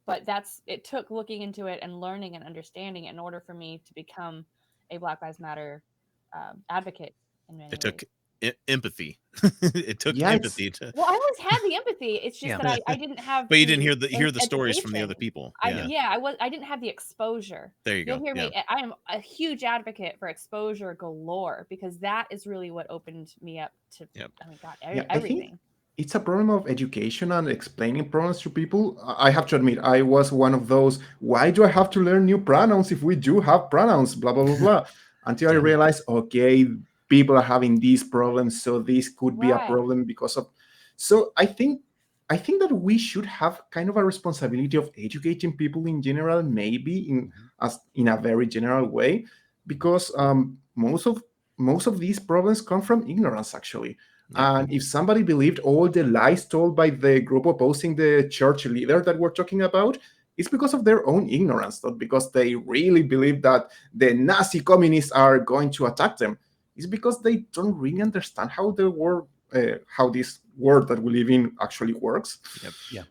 But it took looking into it and learning and understanding in order for me to become a Black Lives Matter advocate. It took empathy. It took empathy to. Well, I always had the empathy. It's just that I didn't have. But you didn't hear the stories from the other people. I didn't have the exposure. There you go. You'll hear me. I am a huge advocate for exposure galore because that is really what opened me up to. I mean, God, everything. it's a problem of education and explaining pronouns to people. I have to admit, I was one of those, why do I have to learn new pronouns if we do have pronouns, blah, blah, blah, blah. Until I realized, okay, people are having these problems, so this could be a problem because of... So I think that we should have kind of a responsibility of educating people in general, maybe in a very general way, because most of these problems come from ignorance, actually. And if somebody believed all the lies told by the group opposing the church leader that we're talking about, it's because of their own ignorance, not because they really believe that the Nazi communists are going to attack them. It's because they don't really understand how the world, how this world that we live in actually works.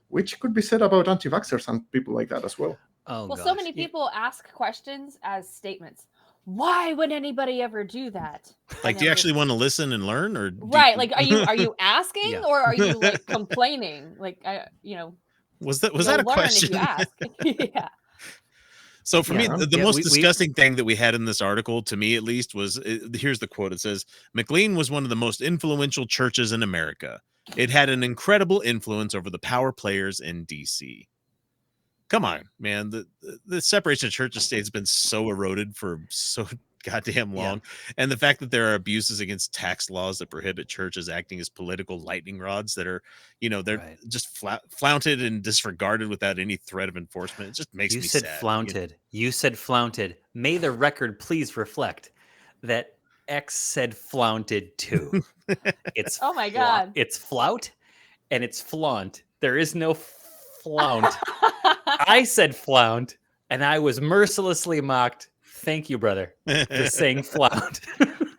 Which could be said about anti-vaxxers and people like that as well. Well, so many people ask questions as statements. Why would anybody ever do that? Like, do you actually want to listen and learn, or right? Like, are you asking or are you like complaining? Like, was that a question? If you ask. Yeah. So for me, the most disgusting thing that we had in this article, to me at least, was here's the quote. It says, "McLean was one of the most influential churches in America. It had an incredible influence over the power players in D.C." Come on, man. The separation of church and state has been so eroded for so goddamn long. And the fact that there are abuses against tax laws that prohibit churches acting as political lightning rods that are, they're just flaunted and disregarded without any threat of enforcement. It just makes me sad. You said flaunted. May the record please reflect that X said flaunted too. It's oh my God. It's flout and it's flaunt. There is no flaunt. I said flaunt, and I was mercilessly mocked. Thank you, brother, for saying flaunt.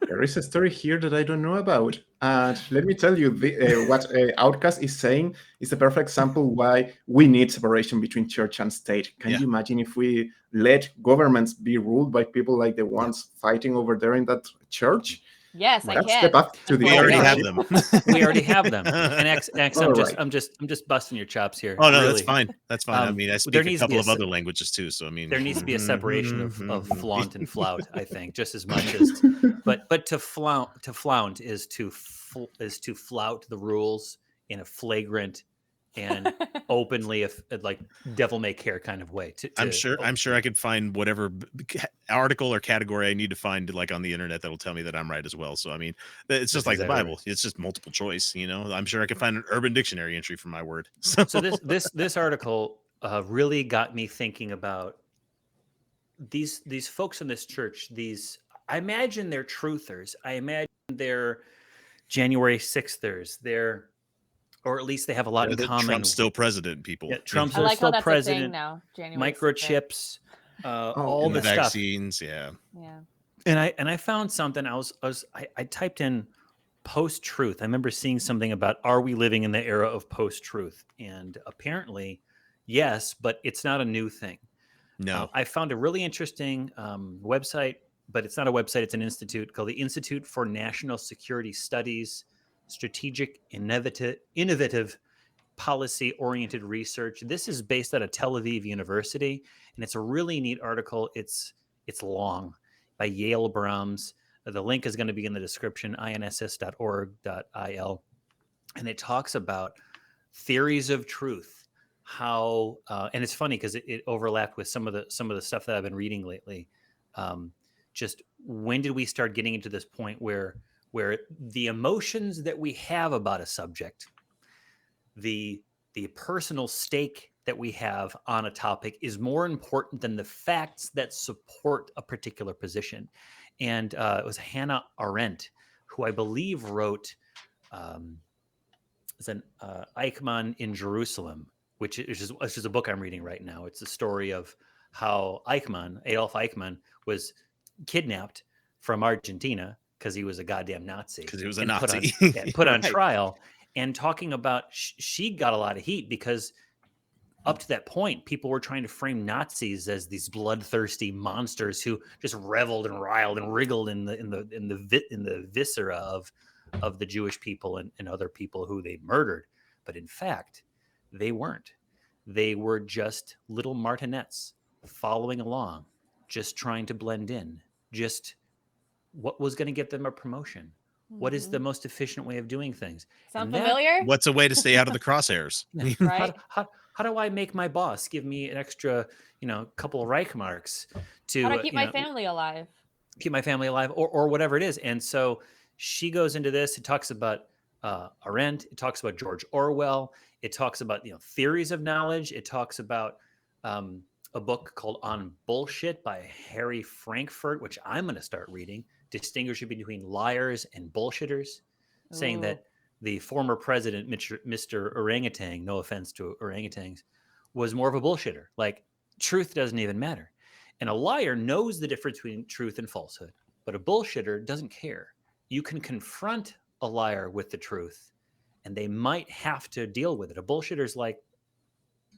There is a story here that I don't know about. And let me tell you, what Outcast is saying is a perfect example why we need separation between church and state. Can you imagine if we let governments be ruled by people like the ones fighting over there in that church? Yes, I can. That's the path to the We already have them. We already have them. And X, I'm just busting your chops here. Oh no, really. That's fine. That's fine. I mean, I speak a couple of other languages too, so I mean, there needs to be a separation of flaunt and flout. I think just as much as, but to flaunt is to flout the rules in a flagrant and openly, like devil may care kind of way. I'm sure I could find whatever article or category I need to find, like on the internet, that'll tell me that I'm right as well. So I mean, it's just like the Bible. Right. It's just multiple choice. I'm sure I can find an Urban Dictionary entry for my word. So this article really got me thinking about these folks in this church. I imagine they're truthers. I imagine they're January 6thers. Or at least they have a lot in common. Trump's still president, people. Yeah, Trump's like still how that's president. A thing now. January microchips, all the vaccines, stuff. And I found something. I typed in post-truth. I remember seeing something about, are we living in the era of post-truth? And apparently, yes, but it's not a new thing. No. I found a really interesting website, but it's not a website. It's an institute called the Institute for National Security Studies, Strategic Innovative Policy-Oriented Research. This is based out of Tel Aviv University, and it's a really neat article. It's long, by Yale Brahms. The link is going to be in the description, inss.org.il. And it talks about theories of truth, how and it's funny because it overlapped with some of the stuff that I've been reading lately. Just when did we start getting into this point where the emotions that we have about a subject, the personal stake that we have on a topic is more important than the facts that support a particular position. And it was Hannah Arendt, who I believe wrote Eichmann in Jerusalem, which is a book I'm reading right now. It's the story of how Adolf Eichmann, was kidnapped from Argentina because he was a goddamn Nazi. Because he was a Nazi. Put on trial, and talking about she got a lot of heat because up to that point, people were trying to frame Nazis as these bloodthirsty monsters who just reveled and riled and wriggled in the viscera of the Jewish people and other people who they murdered. But in fact, they weren't. They were just little martinets following along, just trying to blend in, just what was going to get them a promotion, What is the most efficient way of doing things? Sound And familiar? What's a way to stay out of the crosshairs? Right. How do I make my boss give me an extra, couple of Reich marks to How do I keep my family alive? keep my family alive, or whatever it is? And so she goes into this. It talks about Arendt. It talks about George Orwell. It talks about theories of knowledge. It talks about a book called On Bullshit by Harry Frankfurt, which I'm going to start reading, distinguishing between liars and bullshitters, saying Ooh. that the former president, Mr. Orangutan, no offense to orangutans, was more of a bullshitter. Like, truth doesn't even matter. And a liar knows the difference between truth and falsehood, but a bullshitter doesn't care. You can confront a liar with the truth, and they might have to deal with it. A bullshitter's like,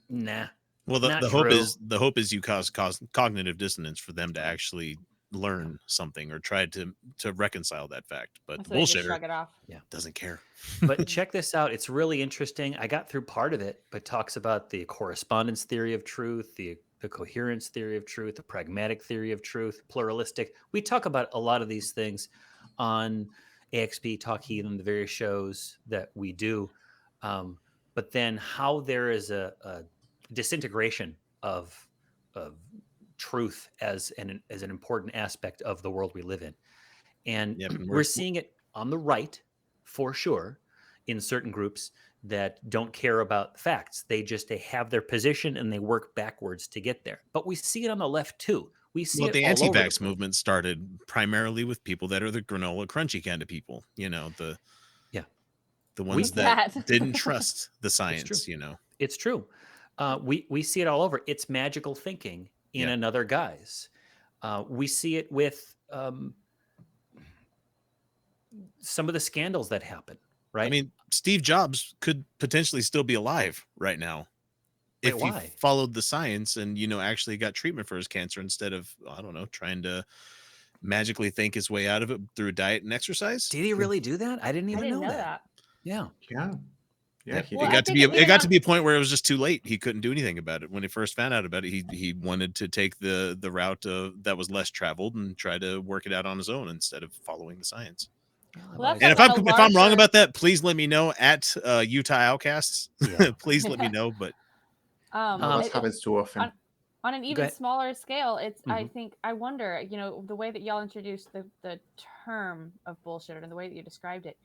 nah. Well, the not hope is you cause cognitive dissonance for them to actually learn something or try to reconcile that fact. But So they just bullshitter shrug it off. doesn't care. But check this out. It's really interesting. I got through part of it, but talks about the correspondence theory of truth, the coherence theory of truth, the pragmatic theory of truth, pluralistic. We talk about a lot of these things on AXP, Talk Heathen, the various shows that we do. But then how there is a disintegration of truth as an important aspect of the world we live in. And we're seeing it on the right, for sure, in certain groups that don't care about facts. They have their position and they work backwards to get there. But we see it on the left too. We see it the all over anti-vax movement started primarily with people that are the granola crunchy kind of people. The ones that didn't trust the science. It's true. We see it all over. It's magical thinking in another guise. We see it with some of the scandals that happen, right? I mean, Steve Jobs could potentially still be alive right now if he followed the science and, actually got treatment for his cancer instead of, I don't know, trying to magically think his way out of it through diet and exercise. Did he really do that? I didn't even know that. Yeah. It got to be a point where it was just too late. He couldn't do anything about it. When he first found out about it, he wanted to take the route that was less traveled and try to work it out on his own instead of following the science. And if I'm wrong about that, please let me know at Utah Outcasts. Please let me know. But this happens too often. On an even smaller scale, it's I wonder, the way that y'all introduced the term of bullshit and the way that you described it.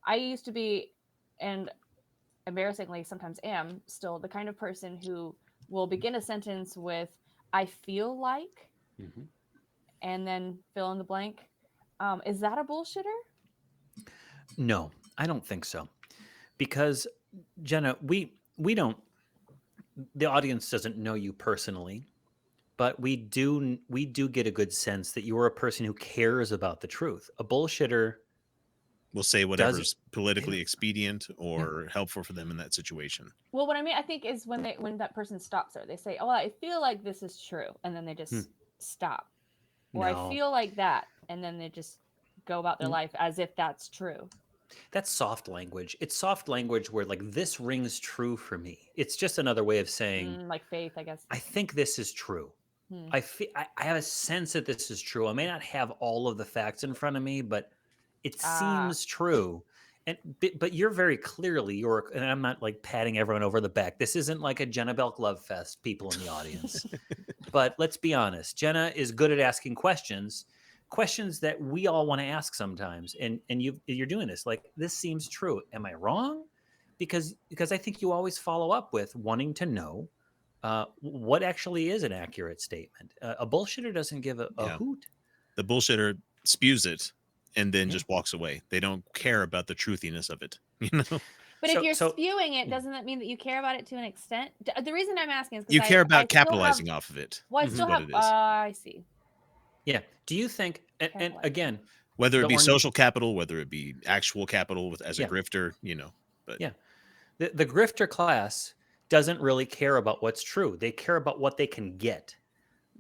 I used to be, and embarrassingly sometimes am still, the kind of person who will begin a sentence with "I feel like," and then fill in the blank. Is that a bullshitter? No, I don't think so. Because, Jenna, we don't, the audience doesn't know you personally, but we do get a good sense that you are a person who cares about the truth. A bullshitter will say whatever's politically expedient or helpful for them in that situation. Well, what I mean, I think, is when that person stops there, they say, "Oh, I feel like this is true," and then they just stop. Or I feel like that, and then they just go about their life as if that's true. That's soft language. It's soft language where, like, this rings true for me. It's just another way of saying, like faith, I guess. I think this is true. I have a sense that this is true. I may not have all of the facts in front of me, but it seems true. But you're very clearly, and I'm not like patting everyone over the back. This isn't like a Jenna Belk love fest, people in the audience. But let's be honest. Jenna is good at asking questions that we all want to ask sometimes. And you're doing this. Like, this seems true. Am I wrong? Because I think you always follow up with wanting to know what actually is an accurate statement. A bullshitter doesn't give a hoot. The bullshitter spews it and then just walks away. They don't care about the truthiness of it, But if you're spewing it, doesn't that mean that you care about it to an extent? The reason I'm asking is because you care about capitalizing off of it. Well, I still have. I see. Yeah. Do you think? And again, whether it be social capital, whether it be actual capital as a grifter, But the grifter class doesn't really care about what's true. They care about what they can get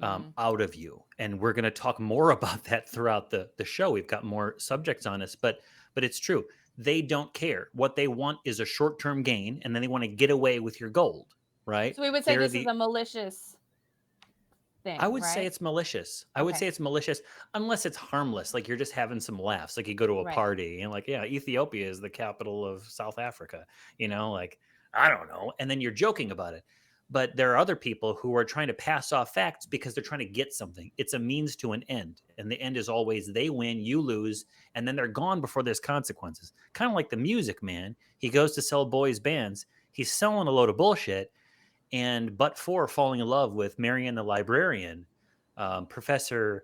out of you. And we're going to talk more about that throughout the show. We've got more subjects on us, but it's true. They don't care. What they want is a short-term gain, and then they want to get away with your gold, right? So we would say this is a malicious thing. I would right? say it's malicious. I would say it's malicious unless it's harmless. Like you're just having some laughs. Like you go to a party and like, yeah, Ethiopia is the capital of South Africa. You know, like, I don't know. And then you're joking about it. But there are other people who are trying to pass off facts because they're trying to get something. It's a means to an end. And the end is always they win, you lose, and then they're gone before there's consequences. Kind of like the Music Man. He goes to sell boys' bands. He's selling a load of bullshit. And but for falling in love with Marian the librarian, Professor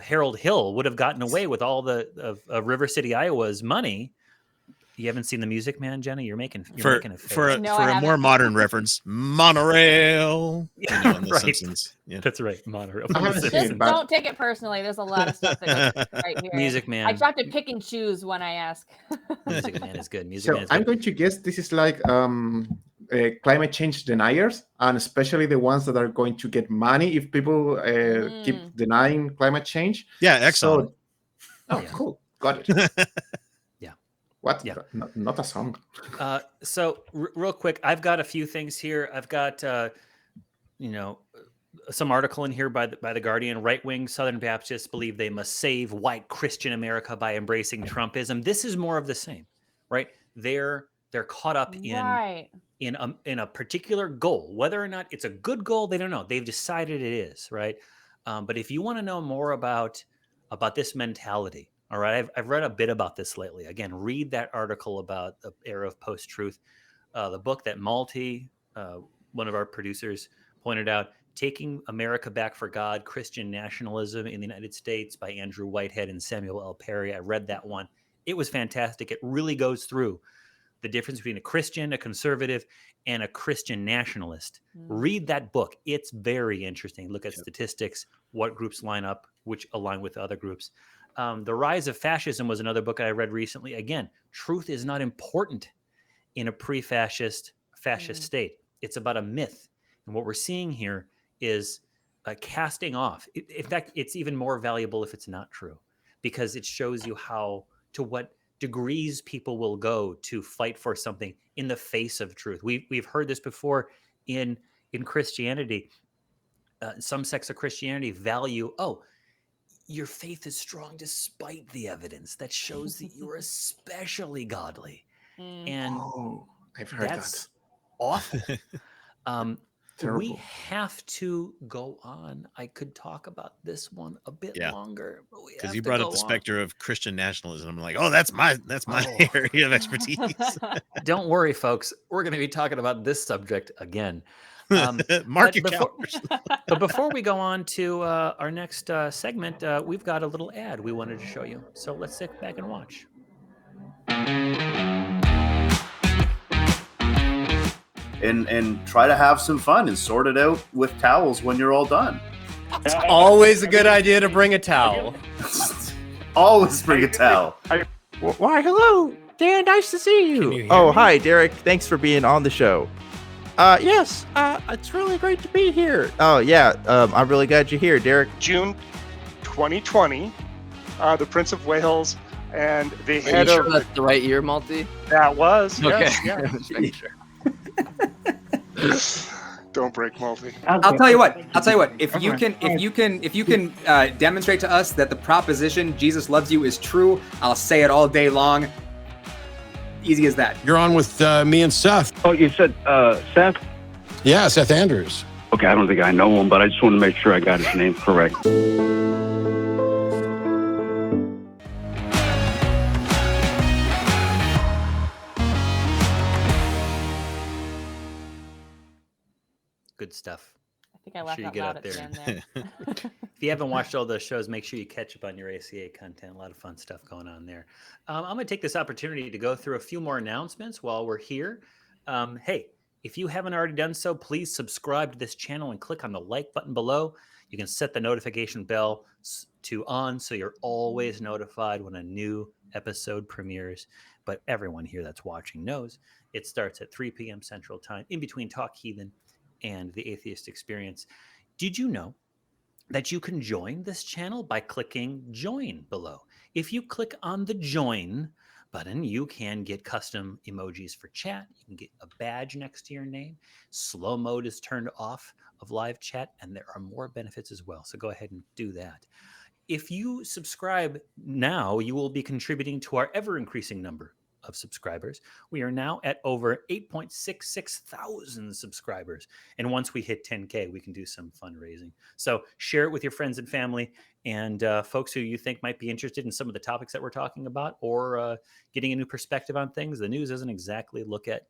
Harold Hill would have gotten away with all of River City, Iowa's money. You haven't seen The Music Man, Jenna? You're making a face. For a more modern reference, monorail. Yeah, you know, in The right. Simpsons. Yeah. That's right, monorail. Don't take it personally. There's a lot of stuff that goes right here. Music Man. I try to pick and choose when I ask. Music Man is good. Music So Man is I'm good. going to guess this is like climate change deniers, and especially the ones that are going to get money if people keep denying climate change. Yeah, excellent. Cool. Got it. Yeah. What? Yeah. Not a song. So real quick, I've got a few things here. I've got, some article in here by the Guardian. Right-wing Southern Baptists believe they must save white Christian America by embracing Trumpism. This is more of the same, right? They're caught up in a particular goal. Whether or not it's a good goal, they don't know. They've decided it is, right? But if you want to know more about this mentality, all right, I've read a bit about this lately. Again, read that article about the era of post-truth. The book that Malty, one of our producers, pointed out, Taking America Back for God, Christian Nationalism in the United States by Andrew Whitehead and Samuel L. Perry. I read that one. It was fantastic. It really goes through the difference between a Christian, a conservative, and a Christian nationalist. Read that book. It's very interesting. Look at statistics, what groups line up, which align with other groups. The Rise of Fascism was another book I read recently. Again, truth is not important in a pre-fascist state. It's about a myth. And what we're seeing here is casting off. In fact, it's even more valuable if it's not true, because it shows you to what degrees people will go to fight for something in the face of truth. We've heard this before in Christianity. Some sects of Christianity value, your faith is strong despite the evidence that shows that you are especially godly. And I've heard that's that. Awful. Terrible. We have to go on. I could talk about this one a bit longer, because you brought up the specter of Christian nationalism. I'm like, that's my area of expertise. Don't worry, folks. We're going to be talking about this subject again. Mark your calendars. But before we go on to our next segment, we've got a little ad we wanted to show you. So let's sit back and watch. And try to have some fun and sort it out with towels when you're all done. It's always a good idea to bring a towel. Always bring a towel. Why, hello, Dan. Nice to see you. Hi, Derek. Thanks for being on the show. Yes, it's really great to be here. Oh, yeah, I'm really glad you're here, Derek. June 2020, the Prince of Wales and the head of... of... that's the right year, Malty? That was, okay. Yes. Don't break Malty. I'll tell you what. If you can demonstrate to us that the proposition Jesus loves you is true, I'll say it all day long. Easy as that. You're on with me and Seth. Oh, you said Seth? Yeah, Seth Andrews. Okay, I don't think I know him, but I just want to make sure I got his name correct. Good stuff. I think I laughed out loud at the end there. If you haven't watched all those shows, make sure you catch up on your ACA content. A lot of fun stuff going on there. I'm going to take this opportunity to go through a few more announcements while we're here. Hey, if you haven't already done so, please subscribe to this channel and click on the like button below. You can set the notification bell to on so you're always notified when a new episode premieres. But everyone here that's watching knows it starts at 3 p.m. Central Time, in between Talk Heathen and the Atheist Experience. Did you know that you can join this channel by clicking join below? If you click on the join button, you can get custom emojis for chat. You can get a badge next to your name. Slow mode is turned off of live chat, and there are more benefits as well. So go ahead and do that. If you subscribe now, you will be contributing to our ever-increasing number of subscribers. We are now at over 8.66 thousand subscribers. And once we hit 10K, we can do some fundraising. So share it with your friends and family and folks who you think might be interested in some of the topics that we're talking about, or getting a new perspective on things. The news doesn't exactly look at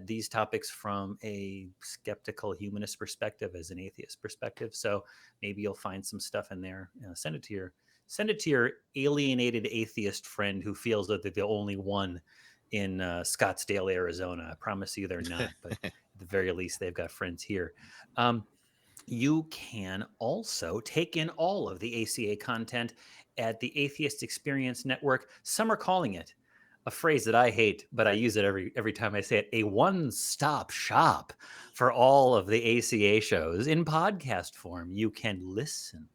these topics from a skeptical humanist perspective, as an atheist perspective. So maybe you'll find some stuff in there. Send it to your alienated atheist friend who feels that they're the only one in Scottsdale, Arizona. I promise you they're not, but at the very least, they've got friends here. You can also take in all of the ACA content at the Atheist Experience Network. Some are calling it, a phrase that I hate, but I use it every time I say it, a one-stop shop for all of the ACA shows in podcast form. You can listen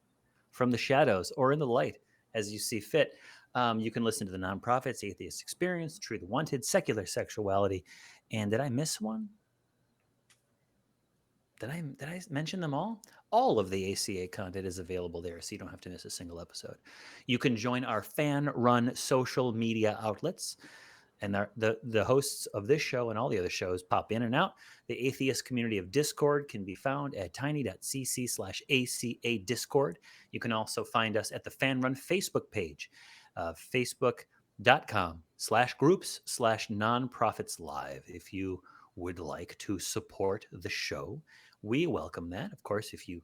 from the shadows or in the light as you see fit. You can listen to the Nonprofits, Atheist Experience, True the Wanted, Secular Sexuality. And did I miss one? Did I mention them all? All of the ACA content is available there, so you don't have to miss a single episode. You can join our fan-run social media outlets, and the hosts of this show and all the other shows pop in and out. The atheist community of Discord can be found at tiny.cc/ACA Discord. You can also find us at the fan-run Facebook page, facebook.com/groups/nonprofitslive. If you would like to support the show, we welcome that. Of course, if you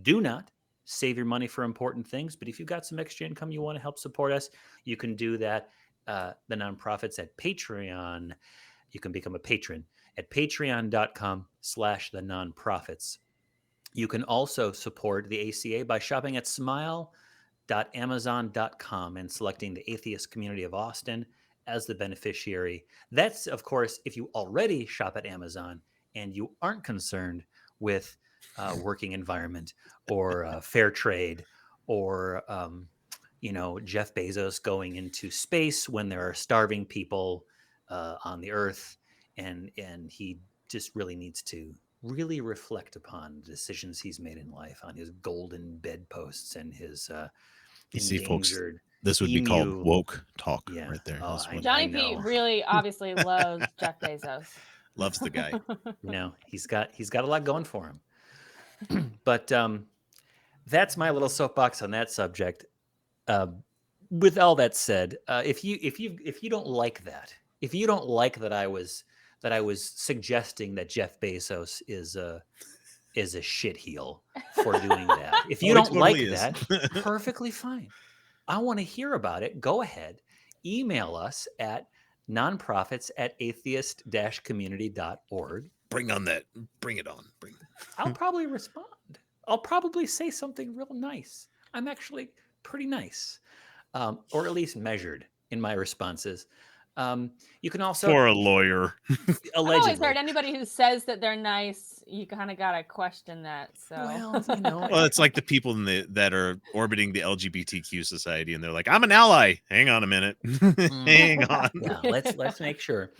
do not save your money for important things, but if you've got some extra income you want to help support us, you can do that. The Nonprofits at Patreon. You can become a patron at patreon.com/thenonprofits. You can also support the ACA by shopping at smile.amazon.com and selecting the Atheist Community of Austin as the beneficiary. That's, of course, if you already shop at Amazon and you aren't concerned with working environment or fair trade or Jeff Bezos going into space when there are starving people on the earth, and he just really needs to really reflect upon the decisions he's made in life, on his golden bedposts and his you see, folks, endangered this would be called woke talk right there. Oh, Johnny P really obviously loves Jeff Bezos. Loves the guy. He's got a lot going for him. But that's my little soapbox on that subject. With all that said, if you don't like that, if you don't like that I was suggesting that Jeff Bezos is a shitheel for doing that, if you don't totally like that, perfectly fine. I want to hear about it. Go ahead, email us at nonprofits@atheist-community.org. Bring it on. I'll probably respond. I'll probably say something real nice. I'm actually pretty nice, or at least measured in my responses. You can also, for a lawyer, allegedly. I've always heard anybody who says that they're nice, you kind of gotta question that. So well, it's like the people that are orbiting the LGBTQ society, and they're like, "I'm an ally." Hang on a minute. Hang on. Yeah, let's make sure.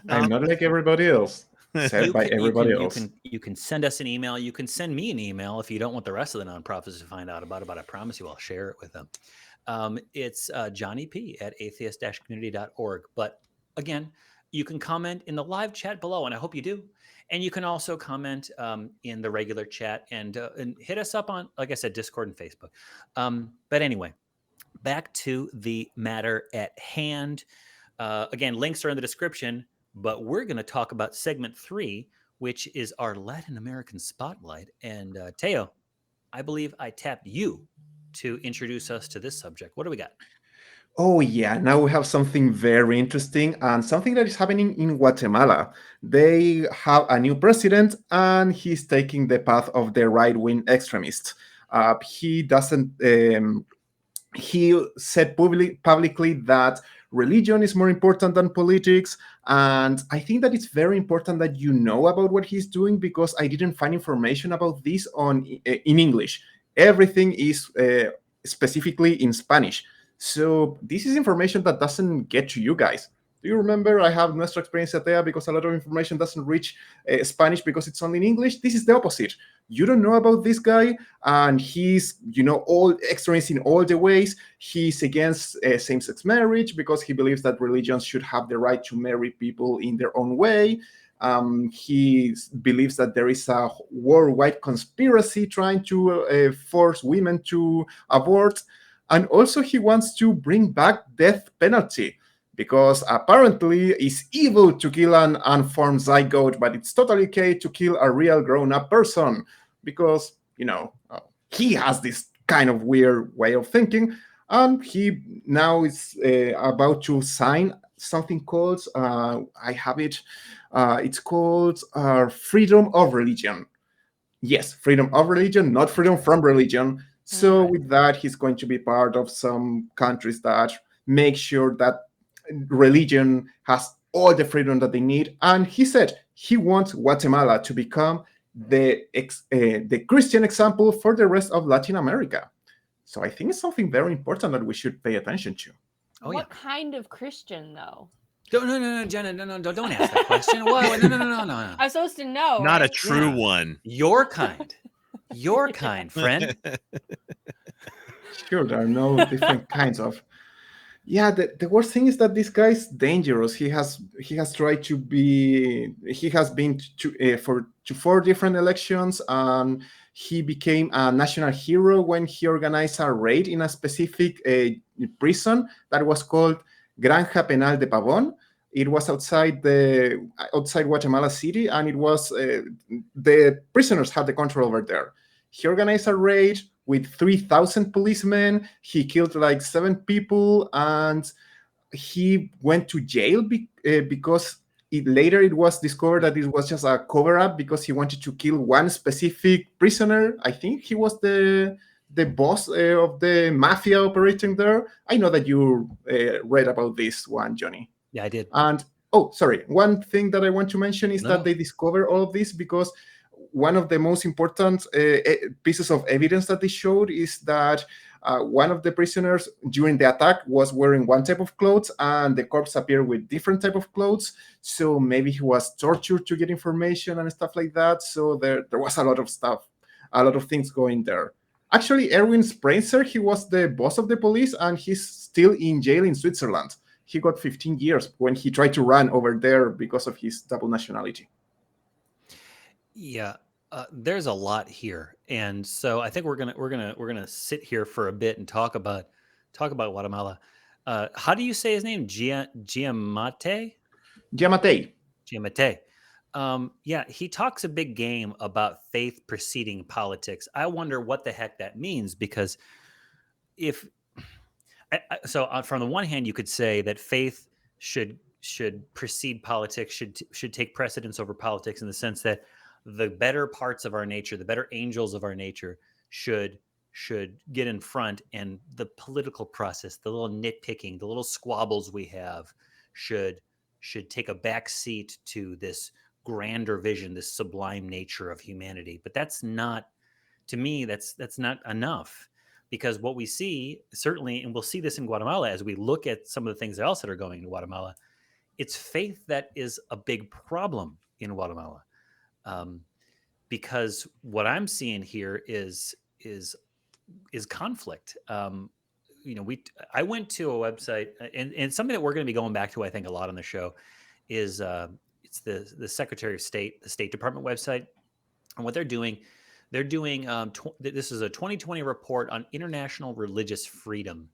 I'm not like everybody else. Said by everybody else. You can send us an email. You can send me an email if you don't want the rest of the nonprofits to find out about it. But I promise you, I'll share it with them. It's Johnny P at atheist-community.org. But again, you can comment in the live chat below, and I hope you do. And you can also comment in the regular chat and hit us up on, like I said, Discord and Facebook. But anyway, back to the matter at hand. Again, links are in the description, but we're going to talk about segment 3, which is our Latin American spotlight. And Teo, I believe I tapped you to introduce us to this subject. What do we got? Oh, yeah. Now we have something very interesting and something that is happening in Guatemala. They have a new president and he's taking the path of the right-wing extremist. He said publicly that religion is more important than politics. And I think that it's very important that you know about what he's doing, because I didn't find information about this in English. Everything is specifically in Spanish. So this is information that doesn't get to you guys. Do you remember I have Nuestra Experiencia Atea because a lot of information doesn't reach Spanish because it's only in English? This is the opposite. You don't know about this guy, and he's, all extremist in all the ways. He's against same-sex marriage because he believes that religions should have the right to marry people in their own way. He believes that there is a worldwide conspiracy trying to force women to abort. And also he wants to bring back death penalty because apparently it's evil to kill an unformed zygote, but it's totally okay to kill a real grown-up person because, he has this kind of weird way of thinking. And he now is about to sign something called, I have it, it's called Freedom of Religion. Yes, freedom of religion, not freedom from religion. So with that, he's going to be part of some countries that make sure that religion has all the freedom that they need. And he said he wants Guatemala to become the Christian example for the rest of Latin America. So I think it's something very important that we should pay attention to. What kind of Christian, though? No, Jenna, no, don't ask that question. What? No. I'm supposed to know. Not right? a true one. Your kind, friend. Sure, there are no different kinds of. Yeah, the worst thing is that this guy's dangerous. He has tried to be. He has been to 4 different elections, and he became a national hero when he organized a raid in a specific prison that was called Granja Penal de Pavón. It was outside Guatemala City, and it was the prisoners had the control over there. He organized a raid with 3,000 policemen. He killed like 7 people, and he went to jail because later it was discovered that it was just a cover-up because he wanted to kill one specific prisoner. I think he was the boss of the mafia operating there. I know that you read about this one, Johnny. Yeah, I did. And one thing that I want to mention is that they discovered all of this because one of the most important pieces of evidence that they showed is that one of the prisoners during the attack was wearing one type of clothes and the corpse appeared with different type of clothes. So maybe he was tortured to get information and stuff like that. So there was a lot of stuff, a lot of things going there. Actually, Erwin Sprenzer, he was the boss of the police and he's still in jail in Switzerland. He got 15 years when he tried to run over there because of his double nationality. Yeah, there's a lot here, and so I think we're gonna sit here for a bit and talk about Guatemala. How do you say his name? Giammattei? Giammattei. Yeah, he talks a big game about faith preceding politics. I wonder what the heck that means because from the one hand, you could say that faith should precede politics, should take precedence over politics in the sense that the better parts of our nature, the better angels of our nature should get in front, and the political process, the little nitpicking, the little squabbles we have should take a back seat to this grander vision, this sublime nature of humanity. But that's not, to me, that's not enough. Because what we see, certainly, and we'll see this in Guatemala as we look at some of the things else that are going in Guatemala, it's faith that is a big problem in Guatemala. Because what I'm seeing here is conflict. I went to a website, and something that we're going to be going back to, I think, a lot on the show is it's the Secretary of State, the State Department website, and what they're doing. They're doing this is a 2020 report on international religious freedom,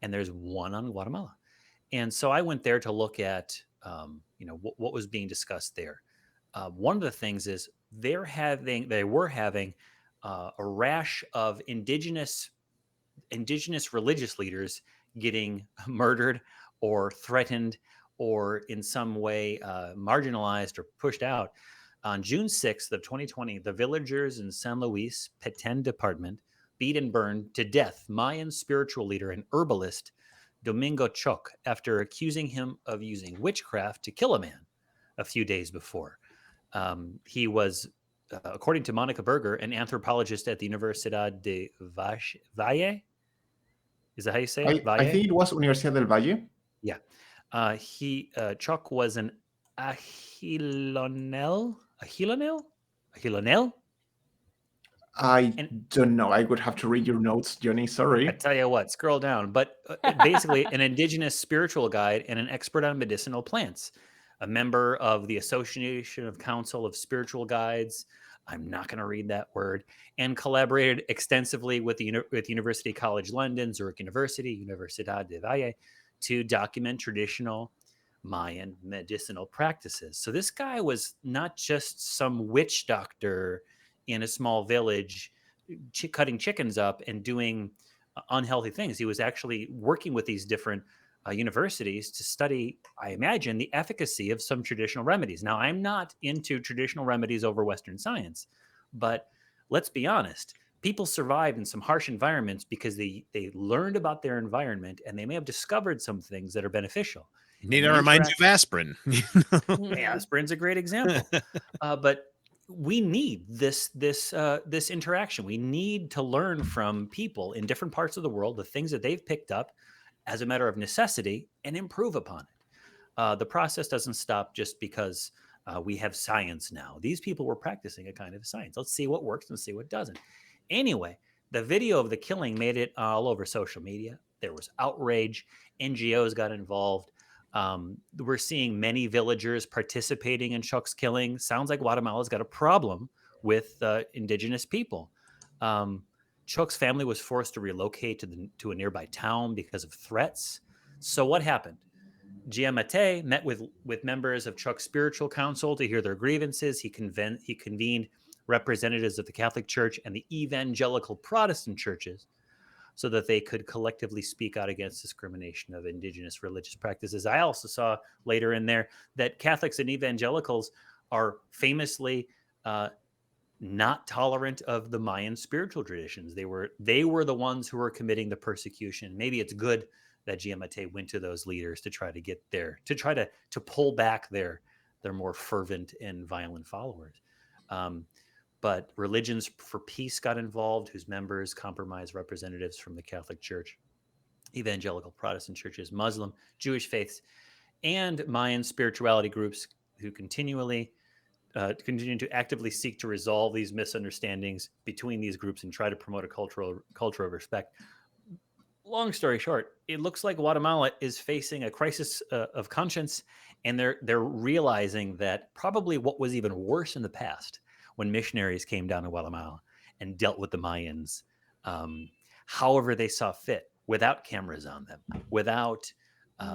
and there's one on Guatemala. And so I went there to look at what was being discussed there. One of the things is they were having a rash of indigenous religious leaders getting murdered or threatened or in some way marginalized or pushed out. On June 6th of 2020, the villagers in San Luis Petén Department beat and burned to death Mayan spiritual leader and herbalist Domingo Choc after accusing him of using witchcraft to kill a man a few days before. He was, according to Monica Berger, an anthropologist at the Universidad de Valle. Is that how you say it? I think it was Universidad del Valle. Yeah. Chuck was an Ahilonel? I don't know. I would have to read your notes, Johnny. Sorry. I tell you what, scroll down. But basically, an indigenous spiritual guide and an expert on medicinal plants, a member of the Association of Council of Spiritual Guides. I'm not going to read that word. And collaborated extensively with University College London, Zurich University, Universidad de Valle, to document traditional Mayan medicinal practices. So this guy was not just some witch doctor in a small village cutting chickens up and doing unhealthy things. He was actually working with these different universities to study, I imagine, the efficacy of some traditional remedies. Now, I'm not into traditional remedies over Western science, but let's be honest. People survived in some harsh environments because they learned about their environment and they may have discovered some things that are beneficial. You need to remind you of aspirin. Aspirin's a great example. But we need this interaction. We need to learn from people in different parts of the world, the things that they've picked up as a matter of necessity, and improve upon it. The process doesn't stop just because we have science now. These people were practicing a kind of science. Let's see what works and see what doesn't. Anyway, the video of the killing made it all over social media. There was outrage. NGOs got involved. We're seeing many villagers participating in Chuck's killing. Sounds like Guatemala's got a problem with indigenous people. Chuck's family was forced to relocate to a nearby town because of threats. So what happened? Jenna met with members of Chuck's spiritual council to hear their grievances. He convened representatives of the Catholic Church and the evangelical Protestant churches so that they could collectively speak out against discrimination of indigenous religious practices. I also saw later in there that Catholics and evangelicals are famously not tolerant of the Mayan spiritual traditions. They were the ones who were committing the persecution. Maybe it's good that Jenna went to those leaders to try to get there, to try to pull back their more fervent and violent followers. But Religions for Peace got involved, whose members comprised representatives from the Catholic Church, evangelical Protestant churches, Muslim, Jewish faiths, and Mayan spirituality groups who continue to actively seek to resolve these misunderstandings between these groups and try to promote a culture of respect. Long story short, it looks like Guatemala is facing a crisis of conscience, and they're realizing that probably what was even worse in the past, when missionaries came down to Guatemala and dealt with the Mayans, however they saw fit, without cameras on them, without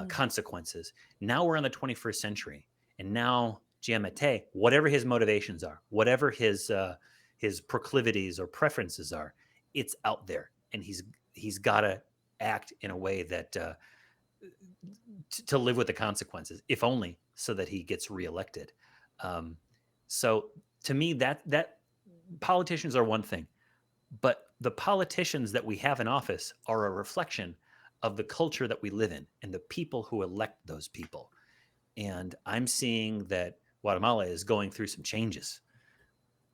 consequences. Now we're in the 21st century, and now Jenna, whatever his motivations are, whatever his proclivities or preferences are, it's out there, and he's got to act in a way that to live with the consequences, if only so that he gets reelected. So to me, that politicians are one thing, but the politicians that we have in office are a reflection of the culture that we live in and the people who elect those people. And I'm seeing that Guatemala is going through some changes,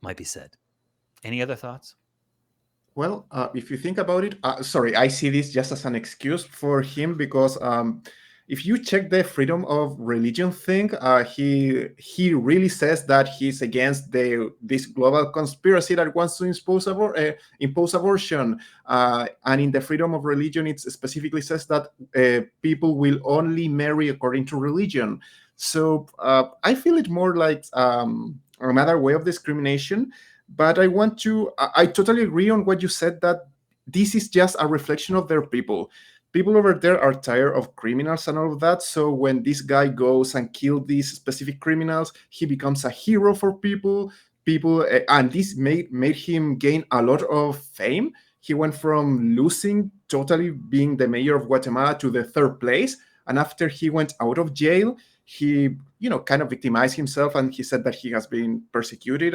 might be said. Any other thoughts? Well, if you think about it, sorry, I see this just as an excuse for him because if you check the freedom of religion thing, he really says that he's against this global conspiracy that wants to impose abortion. And in the freedom of religion, it specifically says that people will only marry according to religion. So I feel it more like another way of discrimination. But I totally agree on what you said, that this is just a reflection of their people. People over there are tired of criminals and all of that. So when this guy goes and kills these specific criminals, he becomes a hero for people, and this made him gain a lot of fame. He went from losing, totally being the mayor of Guatemala, to the 3rd place. And after he went out of jail, he, kind of victimized himself, and he said that he has been persecuted,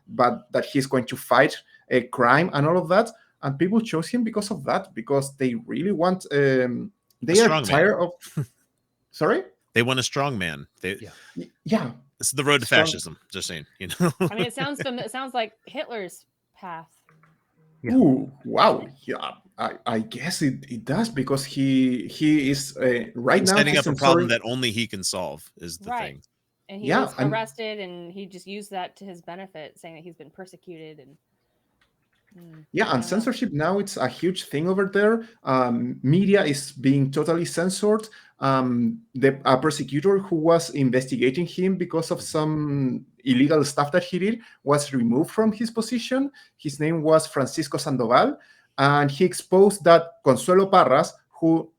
but that he's going to fight a crime and all of that. And people chose him because of that, because they really want. They are tired of. Sorry. They want a strong man. Yeah. This is the road to fascism. Just saying. I mean, it sounds like Hitler's path. Yeah. Ooh, wow. Yeah, I guess it does, because he is right He's now setting he's up a problem censoring. that only he can solve is the Right. thing. And he Yeah, was arrested, and he just used that to his benefit, saying that he's been persecuted. And yeah, I and don't know. censorship now, it's a huge thing over there. Media is being totally censored. The prosecutor who was investigating him because of some illegal stuff that he did was removed from his position. His name was Francisco Sandoval, and he exposed that Consuelo Porras, who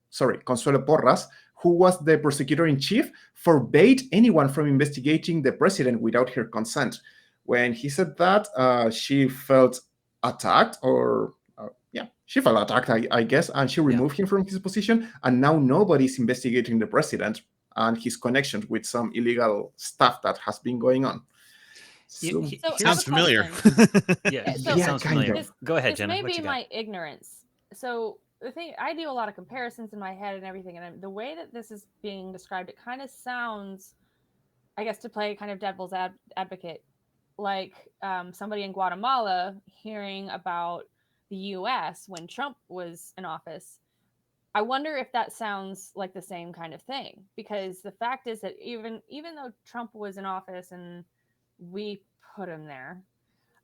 was the prosecutor in chief, forbade anyone from investigating the president without her consent. When he said that, she felt attacked, or she felt attacked, I guess, and she removed him from his position, and now nobody's investigating the president and his connections with some illegal stuff that has been going on. So, sounds familiar. Sounds familiar. Go ahead, Jenna. This may What be you got? my ignorance. So the thing, I do a lot of comparisons in my head and everything, and the way that this is being described, it kind of sounds, I guess, to play kind of devil's advocate, like somebody in Guatemala hearing about the U.S. when Trump was in office. I wonder if that sounds like the same kind of thing, because the fact is that even though Trump was in office and we put him there,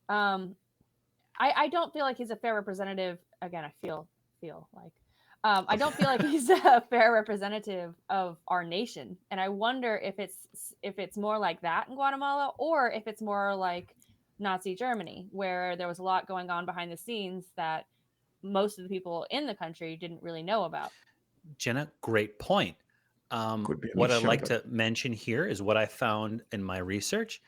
I don't feel like he's a fair representative. Again, I feel like I don't feel like he's a fair representative of our nation, and I wonder if it's more like that in Guatemala, or if it's more like Nazi Germany, where there was a lot going on behind the scenes that most of the people in the country didn't really know about. Jenna, great point. What I'd like to mention here is what I found in my research.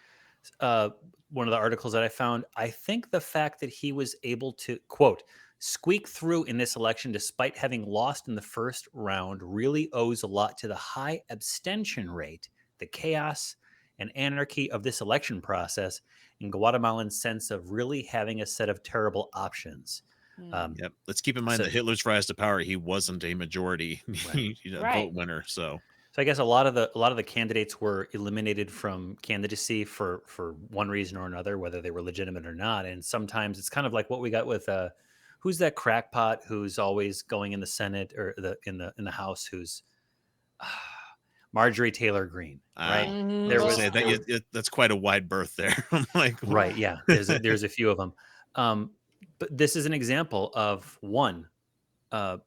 One of the articles that I found, I think the fact that he was able to, quote, squeak through in this election despite having lost in the first round really owes a lot to the high abstention rate, the chaos and anarchy of this election process, and Guatemalans' sense of really having a set of terrible options. Yep. Let's keep in mind that Hitler's rise to power, he wasn't a majority vote winner. So I guess a lot of the candidates were eliminated from candidacy for one reason or another, whether they were legitimate or not. And sometimes it's kind of like what we got with who's that crackpot who's always going in the Senate or in the House, who's Marjorie Taylor Greene, right? There was that's quite a wide berth there. I'm like, right, yeah. There's a few of them, but this is an example of one.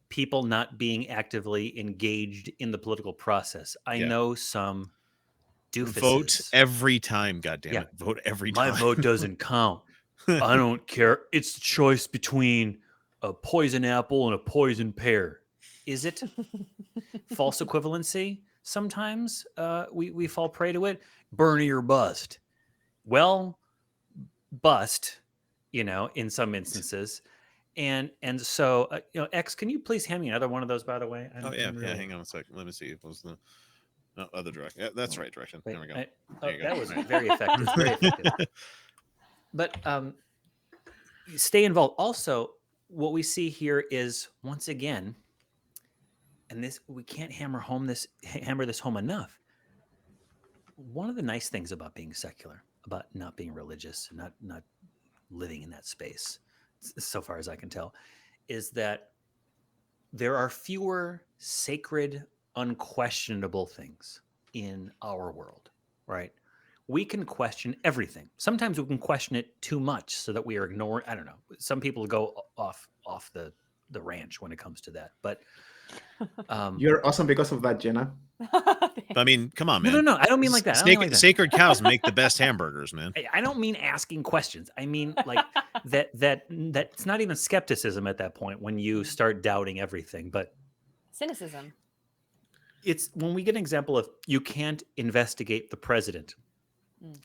People not being actively engaged in the political process. I know some doofuses. Vote every time, goddammit. Vote every time. My vote doesn't count. I don't care. It's the choice between a poison apple and a poison pear. Is it? False equivalency? Sometimes we fall prey to it. Bernie or bust. Well, bust, in some instances. And so, X, can you please hand me another one of those, by the way? Hang on a second. Let me see. It was the other direction. Yeah, that's right direction. There we go. That was very effective. Very effective. But stay involved. Also, what we see here is, once again, and this we can't hammer this home enough. One of the nice things about being secular, about not being religious, not living in that space, so far as I can tell, is that there are fewer sacred, unquestionable things in our world, right? We can question everything. Sometimes we can question it too much so that we are ignoring. I don't know. Some people go off the ranch when it comes to that, but you're awesome because of that, Jenna. I mean, come on, man. No. I don't mean like that. Sacred cows make the best hamburgers, man. I don't mean asking questions. I mean like that's not even skepticism at that point when you start doubting everything, but cynicism. It's when we get an example of you can't investigate the president,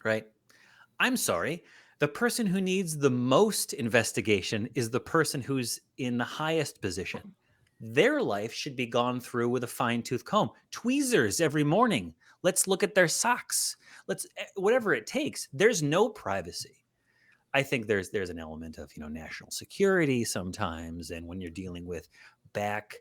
right? I'm sorry. The person who needs the most investigation is the person who's in the highest position. Their life should be gone through with a fine-tooth comb. Tweezers every morning. Let's look at their socks. Whatever it takes. There's no privacy. I think there's an element of national security sometimes, and when you're dealing with back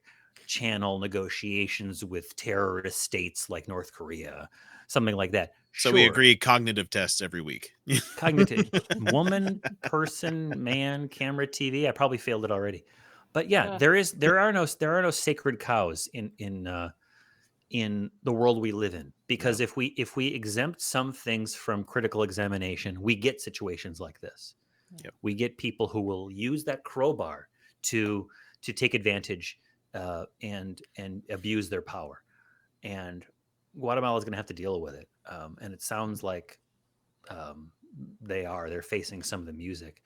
channel negotiations with terrorist states like North Korea, something like that. So we agree cognitive tests every week. Cognitive. Woman, person, man, camera, TV. I probably failed it already. But yeah, there are no sacred cows in the world we live in, because if we exempt some things from critical examination, we get situations like this. Yep. We get people who will use that crowbar to take advantage and abuse their power, and Guatemala is going to have to deal with it. And it sounds like they're facing some of the music.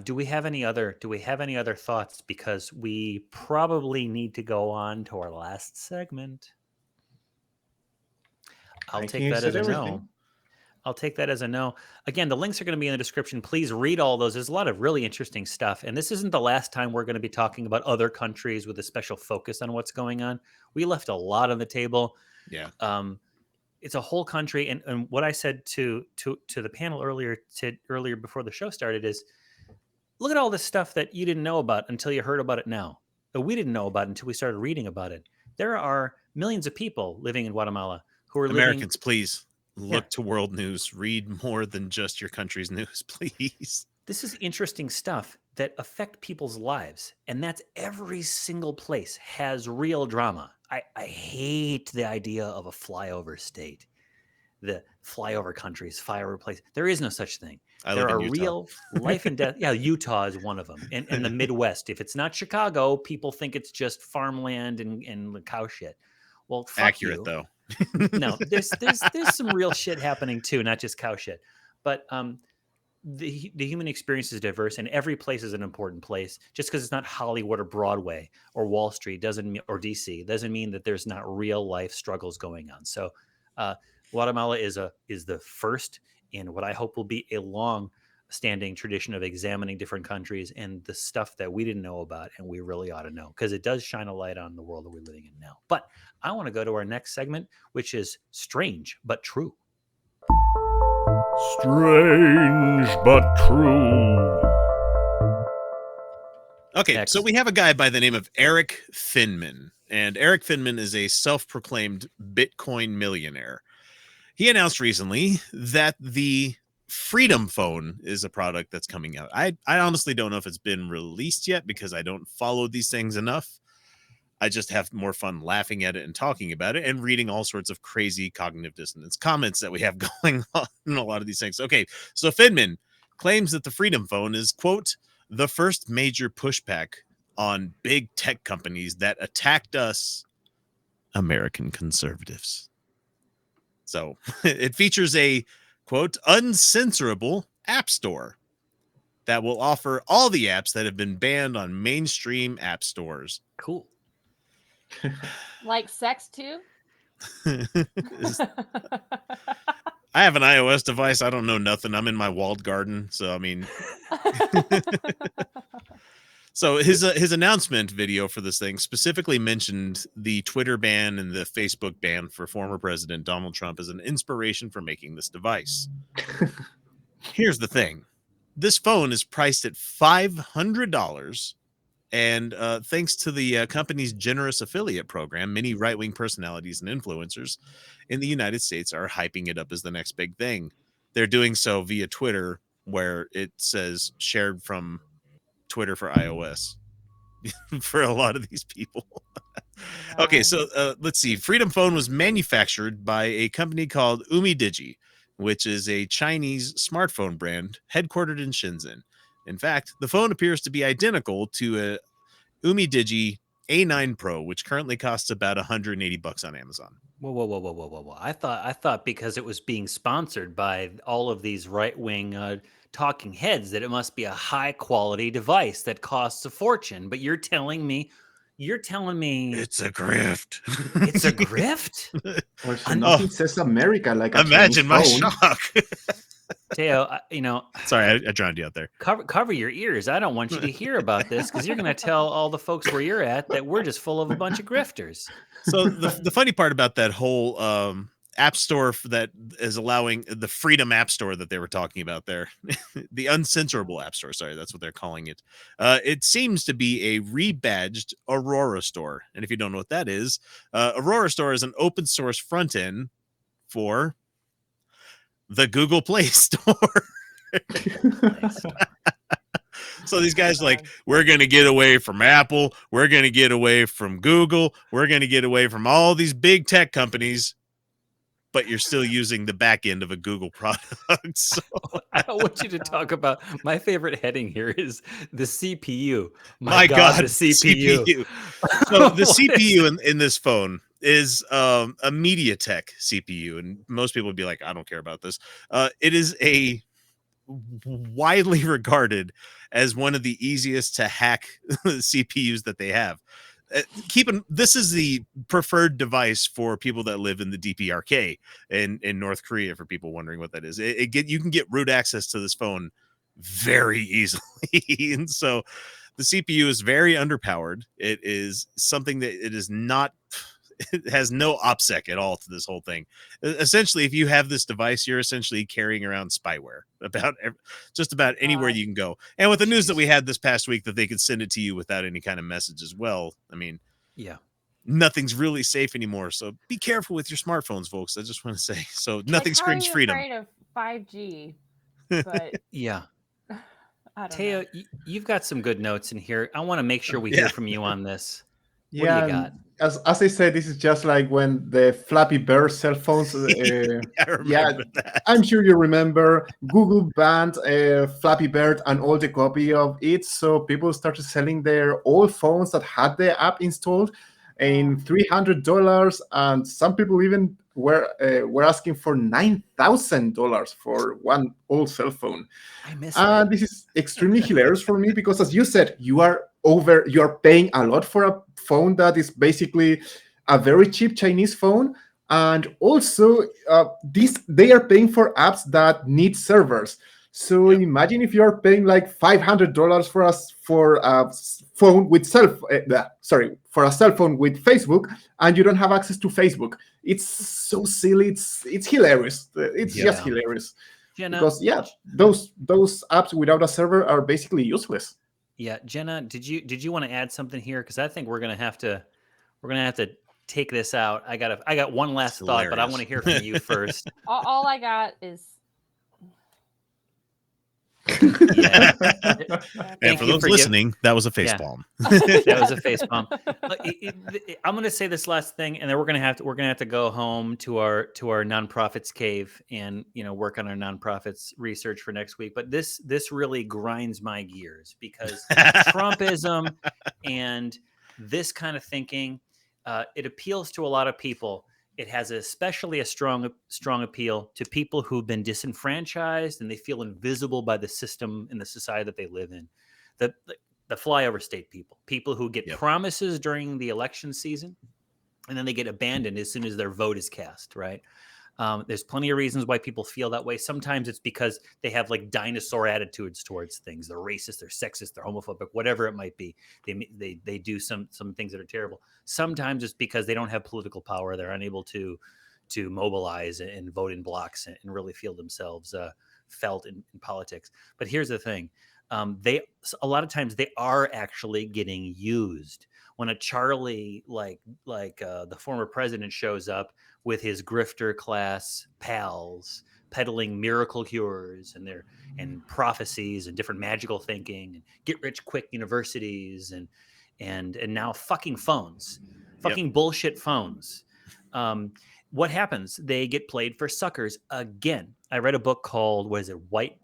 Do we have any other thoughts? Because we probably need to go on to our last segment. I'll take that as a no. I'll take that as a no. Again, the links are going to be in the description. Please read all those. There's a lot of really interesting stuff. And this isn't the last time we're going to be talking about other countries with a special focus on what's going on. We left a lot on the table. Yeah. It's a whole country. And what I said to the panel earlier before the show started is, look at all this stuff that you didn't know about until you heard about it now. That we didn't know about until we started reading about it. There are millions of people living in Guatemala who are Americans, please look to world news. Read more than just your country's news, please. This is interesting stuff that affect people's lives, and that's every single place has real drama. I hate the idea of a flyover state, the flyover countries, flyover place. There is no such thing. There are real life and death. Yeah, Utah is one of them, and the Midwest. If it's not Chicago, people think it's just farmland and cow shit. Well, fuck accurate you. Though. No, there's some real shit happening too, not just cow shit. But the human experience is diverse, and every place is an important place. Just because it's not Hollywood or Broadway or Wall Street or DC doesn't mean that there's not real life struggles going on. So Guatemala is the first in what I hope will be a long-standing tradition of examining different countries and the stuff that we didn't know about, and we really ought to know, because it does shine a light on the world that we're living in now. But I want to go to our next segment, which is Strange But True. Strange but true. Okay, so we have a guy by the name of Eric Finman, and Eric Finman is a self-proclaimed Bitcoin millionaire. He announced recently that the Freedom Phone is a product that's coming out. I honestly don't know if it's been released yet, because I don't follow these things enough. I just have more fun laughing at it and talking about it and reading all sorts of crazy cognitive dissonance comments that we have going on in a lot of these things. Okay, so Finman claims that the Freedom Phone is, quote, the first major pushback on big tech companies that attacked us, American conservatives. So it features a, quote, uncensorable app store that will offer all the apps that have been banned on mainstream app stores. Cool. Like sex too? I have an iOS device. I don't know nothing. I'm in my walled garden. So, I mean, so his announcement video for this thing specifically mentioned the Twitter ban and the Facebook ban for former President Donald Trump as an inspiration for making this device. Here's the thing. This phone is priced at $500. And thanks to the company's generous affiliate program, many right-wing personalities and influencers in the United States are hyping it up as the next big thing. They're doing so via Twitter, where it says shared from Twitter for iOS for a lot of these people. Okay, so let's see. Freedom Phone was manufactured by a company called UmiDigi, which is a Chinese smartphone brand headquartered in Shenzhen. In fact, the phone appears to be identical to a UmiDigi A9 Pro, which currently costs about $180 on Amazon. Whoa. I thought because it was being sponsored by all of these right-wing talking heads that it must be a high-quality device that costs a fortune. But you're telling me it's a grift. It's a grift? Nothing says America like a imagine my phone. shock. Teo, sorry, I drowned you out there. Cover your ears. I don't want you to hear about this, because you're going to tell all the folks where you're at that we're just full of a bunch of grifters. So the funny part about that whole app store that is allowing the Freedom App Store that they were talking about there, the uncensorable app store, sorry, that's what they're calling it. It seems to be a rebadged Aurora store. And if you don't know what that is, Aurora store is an open source front end for the Google Play Store. So these guys like, we're going to get away from Apple. We're going to get away from Google. We're going to get away from all these big tech companies. But you're still using the back end of a Google product. So I want you to talk about my favorite heading here is the CPU. My God, the CPU. So the CPU in this phone is a MediaTek CPU, and most people would be like, I don't care about this. It is a widely regarded as one of the easiest to hack CPUs that they have. This is the preferred device for people that live in the DPRK in North Korea, for people wondering what that is. You can get root access to this phone very easily. And so the CPU is very underpowered. It is something that it is not, it has no OPSEC at all to this whole thing. Essentially, if you have this device, you're essentially carrying around spyware about just about anywhere you can go. And with the news that we had this past week that they could send it to you without any kind of message as well, I mean, yeah, nothing's really safe anymore. So be careful with your smartphones, folks. I just want to say, so nothing screams freedom. Afraid of 5G, but yeah. I don't Teo, know. you've got some good notes in here. I want to make sure we hear from you on this. What Yeah, do you got? As I said, this is just like when the Flappy Bird cell phones. I'm sure you remember Google banned Flappy Bird and all the copy of it, so people started selling their old phones that had the app installed in $300, and some people even were asking for $9,000 for one old cell phone. I miss it. This is extremely hilarious for me because, as you said, you are paying a lot for a phone that is basically a very cheap Chinese phone, and also they are paying for apps that need servers. So imagine if you are paying like $500 for a phone with for a cell phone with Facebook, and you don't have access to Facebook. It's so silly. It's hilarious. It's just hilarious. Jenna, because those apps without a server are basically useless. Yeah, Jenna, did you want to add something here? Because I think we're gonna have to take this out. I got one last thought, but I want to hear from you first. All I got is. Yeah. And for those listening, that was a face palm. That was a face palm. I'm going to say this last thing, and then we're going to have to go home to our nonprofits cave and work on our nonprofits research for next week. But this really grinds my gears because Trumpism and this kind of thinking, it appeals to a lot of people. It has especially a strong appeal to people who've been disenfranchised and they feel invisible by the system and the society that they live in. The flyover state people who get promises during the election season and then they get abandoned as soon as their vote is cast, right? There's plenty of reasons why people feel that way. Sometimes it's because they have like dinosaur attitudes towards things. They're racist, they're sexist, they're homophobic, whatever it might be. They do some things that are terrible. Sometimes it's because they don't have political power. They're unable to mobilize and vote in blocks and really feel themselves felt in politics. But here's the thing. A lot of times they are actually getting used. When a Charlie like the former president shows up with his grifter class pals peddling miracle cures and prophecies and different magical thinking and get rich quick universities and now fucking phones, bullshit phones. What happens? They get played for suckers again. I read a book called White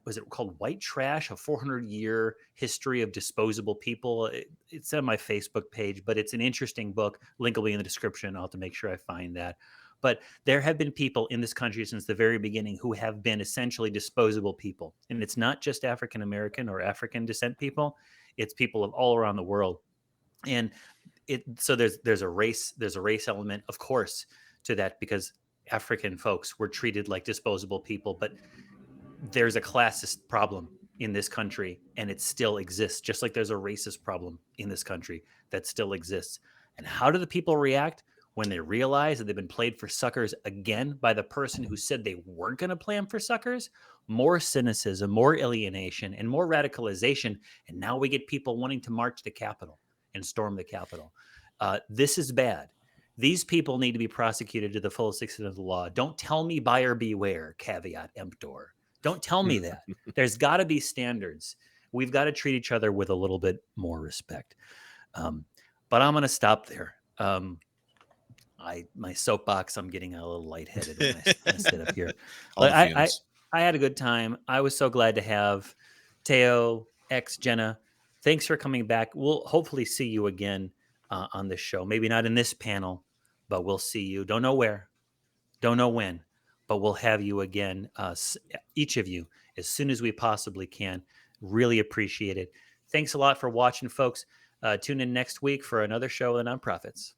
Trash, a 400-year history of disposable people. It's on my Facebook page, but it's an interesting book. Link will be in the description. I'll have to make sure I find that. But there have been people in this country since the very beginning who have been essentially disposable people. And it's not just African American or African descent people. It's people of all around the world. And so there's a race element, of course, to that because African folks were treated like disposable people, but there's a classist problem in this country and it still exists, just like there's a racist problem in this country that still exists. And how do the people react when they realize that they've been played for suckers again by the person who said they weren't going to play them for suckers? More cynicism, more alienation, and more radicalization. And now we get people wanting to march the Capitol and storm the Capitol. This is bad. These people need to be prosecuted to the fullest extent of the law. Don't tell me buyer beware, caveat emptor. Don't tell me that. There's got to be standards. We've got to treat each other with a little bit more respect. But I'm going to stop there. My soapbox, I'm getting a little lightheaded when I sit up here. I had a good time. I was so glad to have Teo, Jenna. Thanks for coming back. We'll hopefully see you again on this show. Maybe not in this panel, but we'll see you. Don't know where, don't know when, but we'll have you again, each of you, as soon as we possibly can. Really appreciate it. Thanks a lot for watching, folks. Tune in next week for another show of the Nonprofits.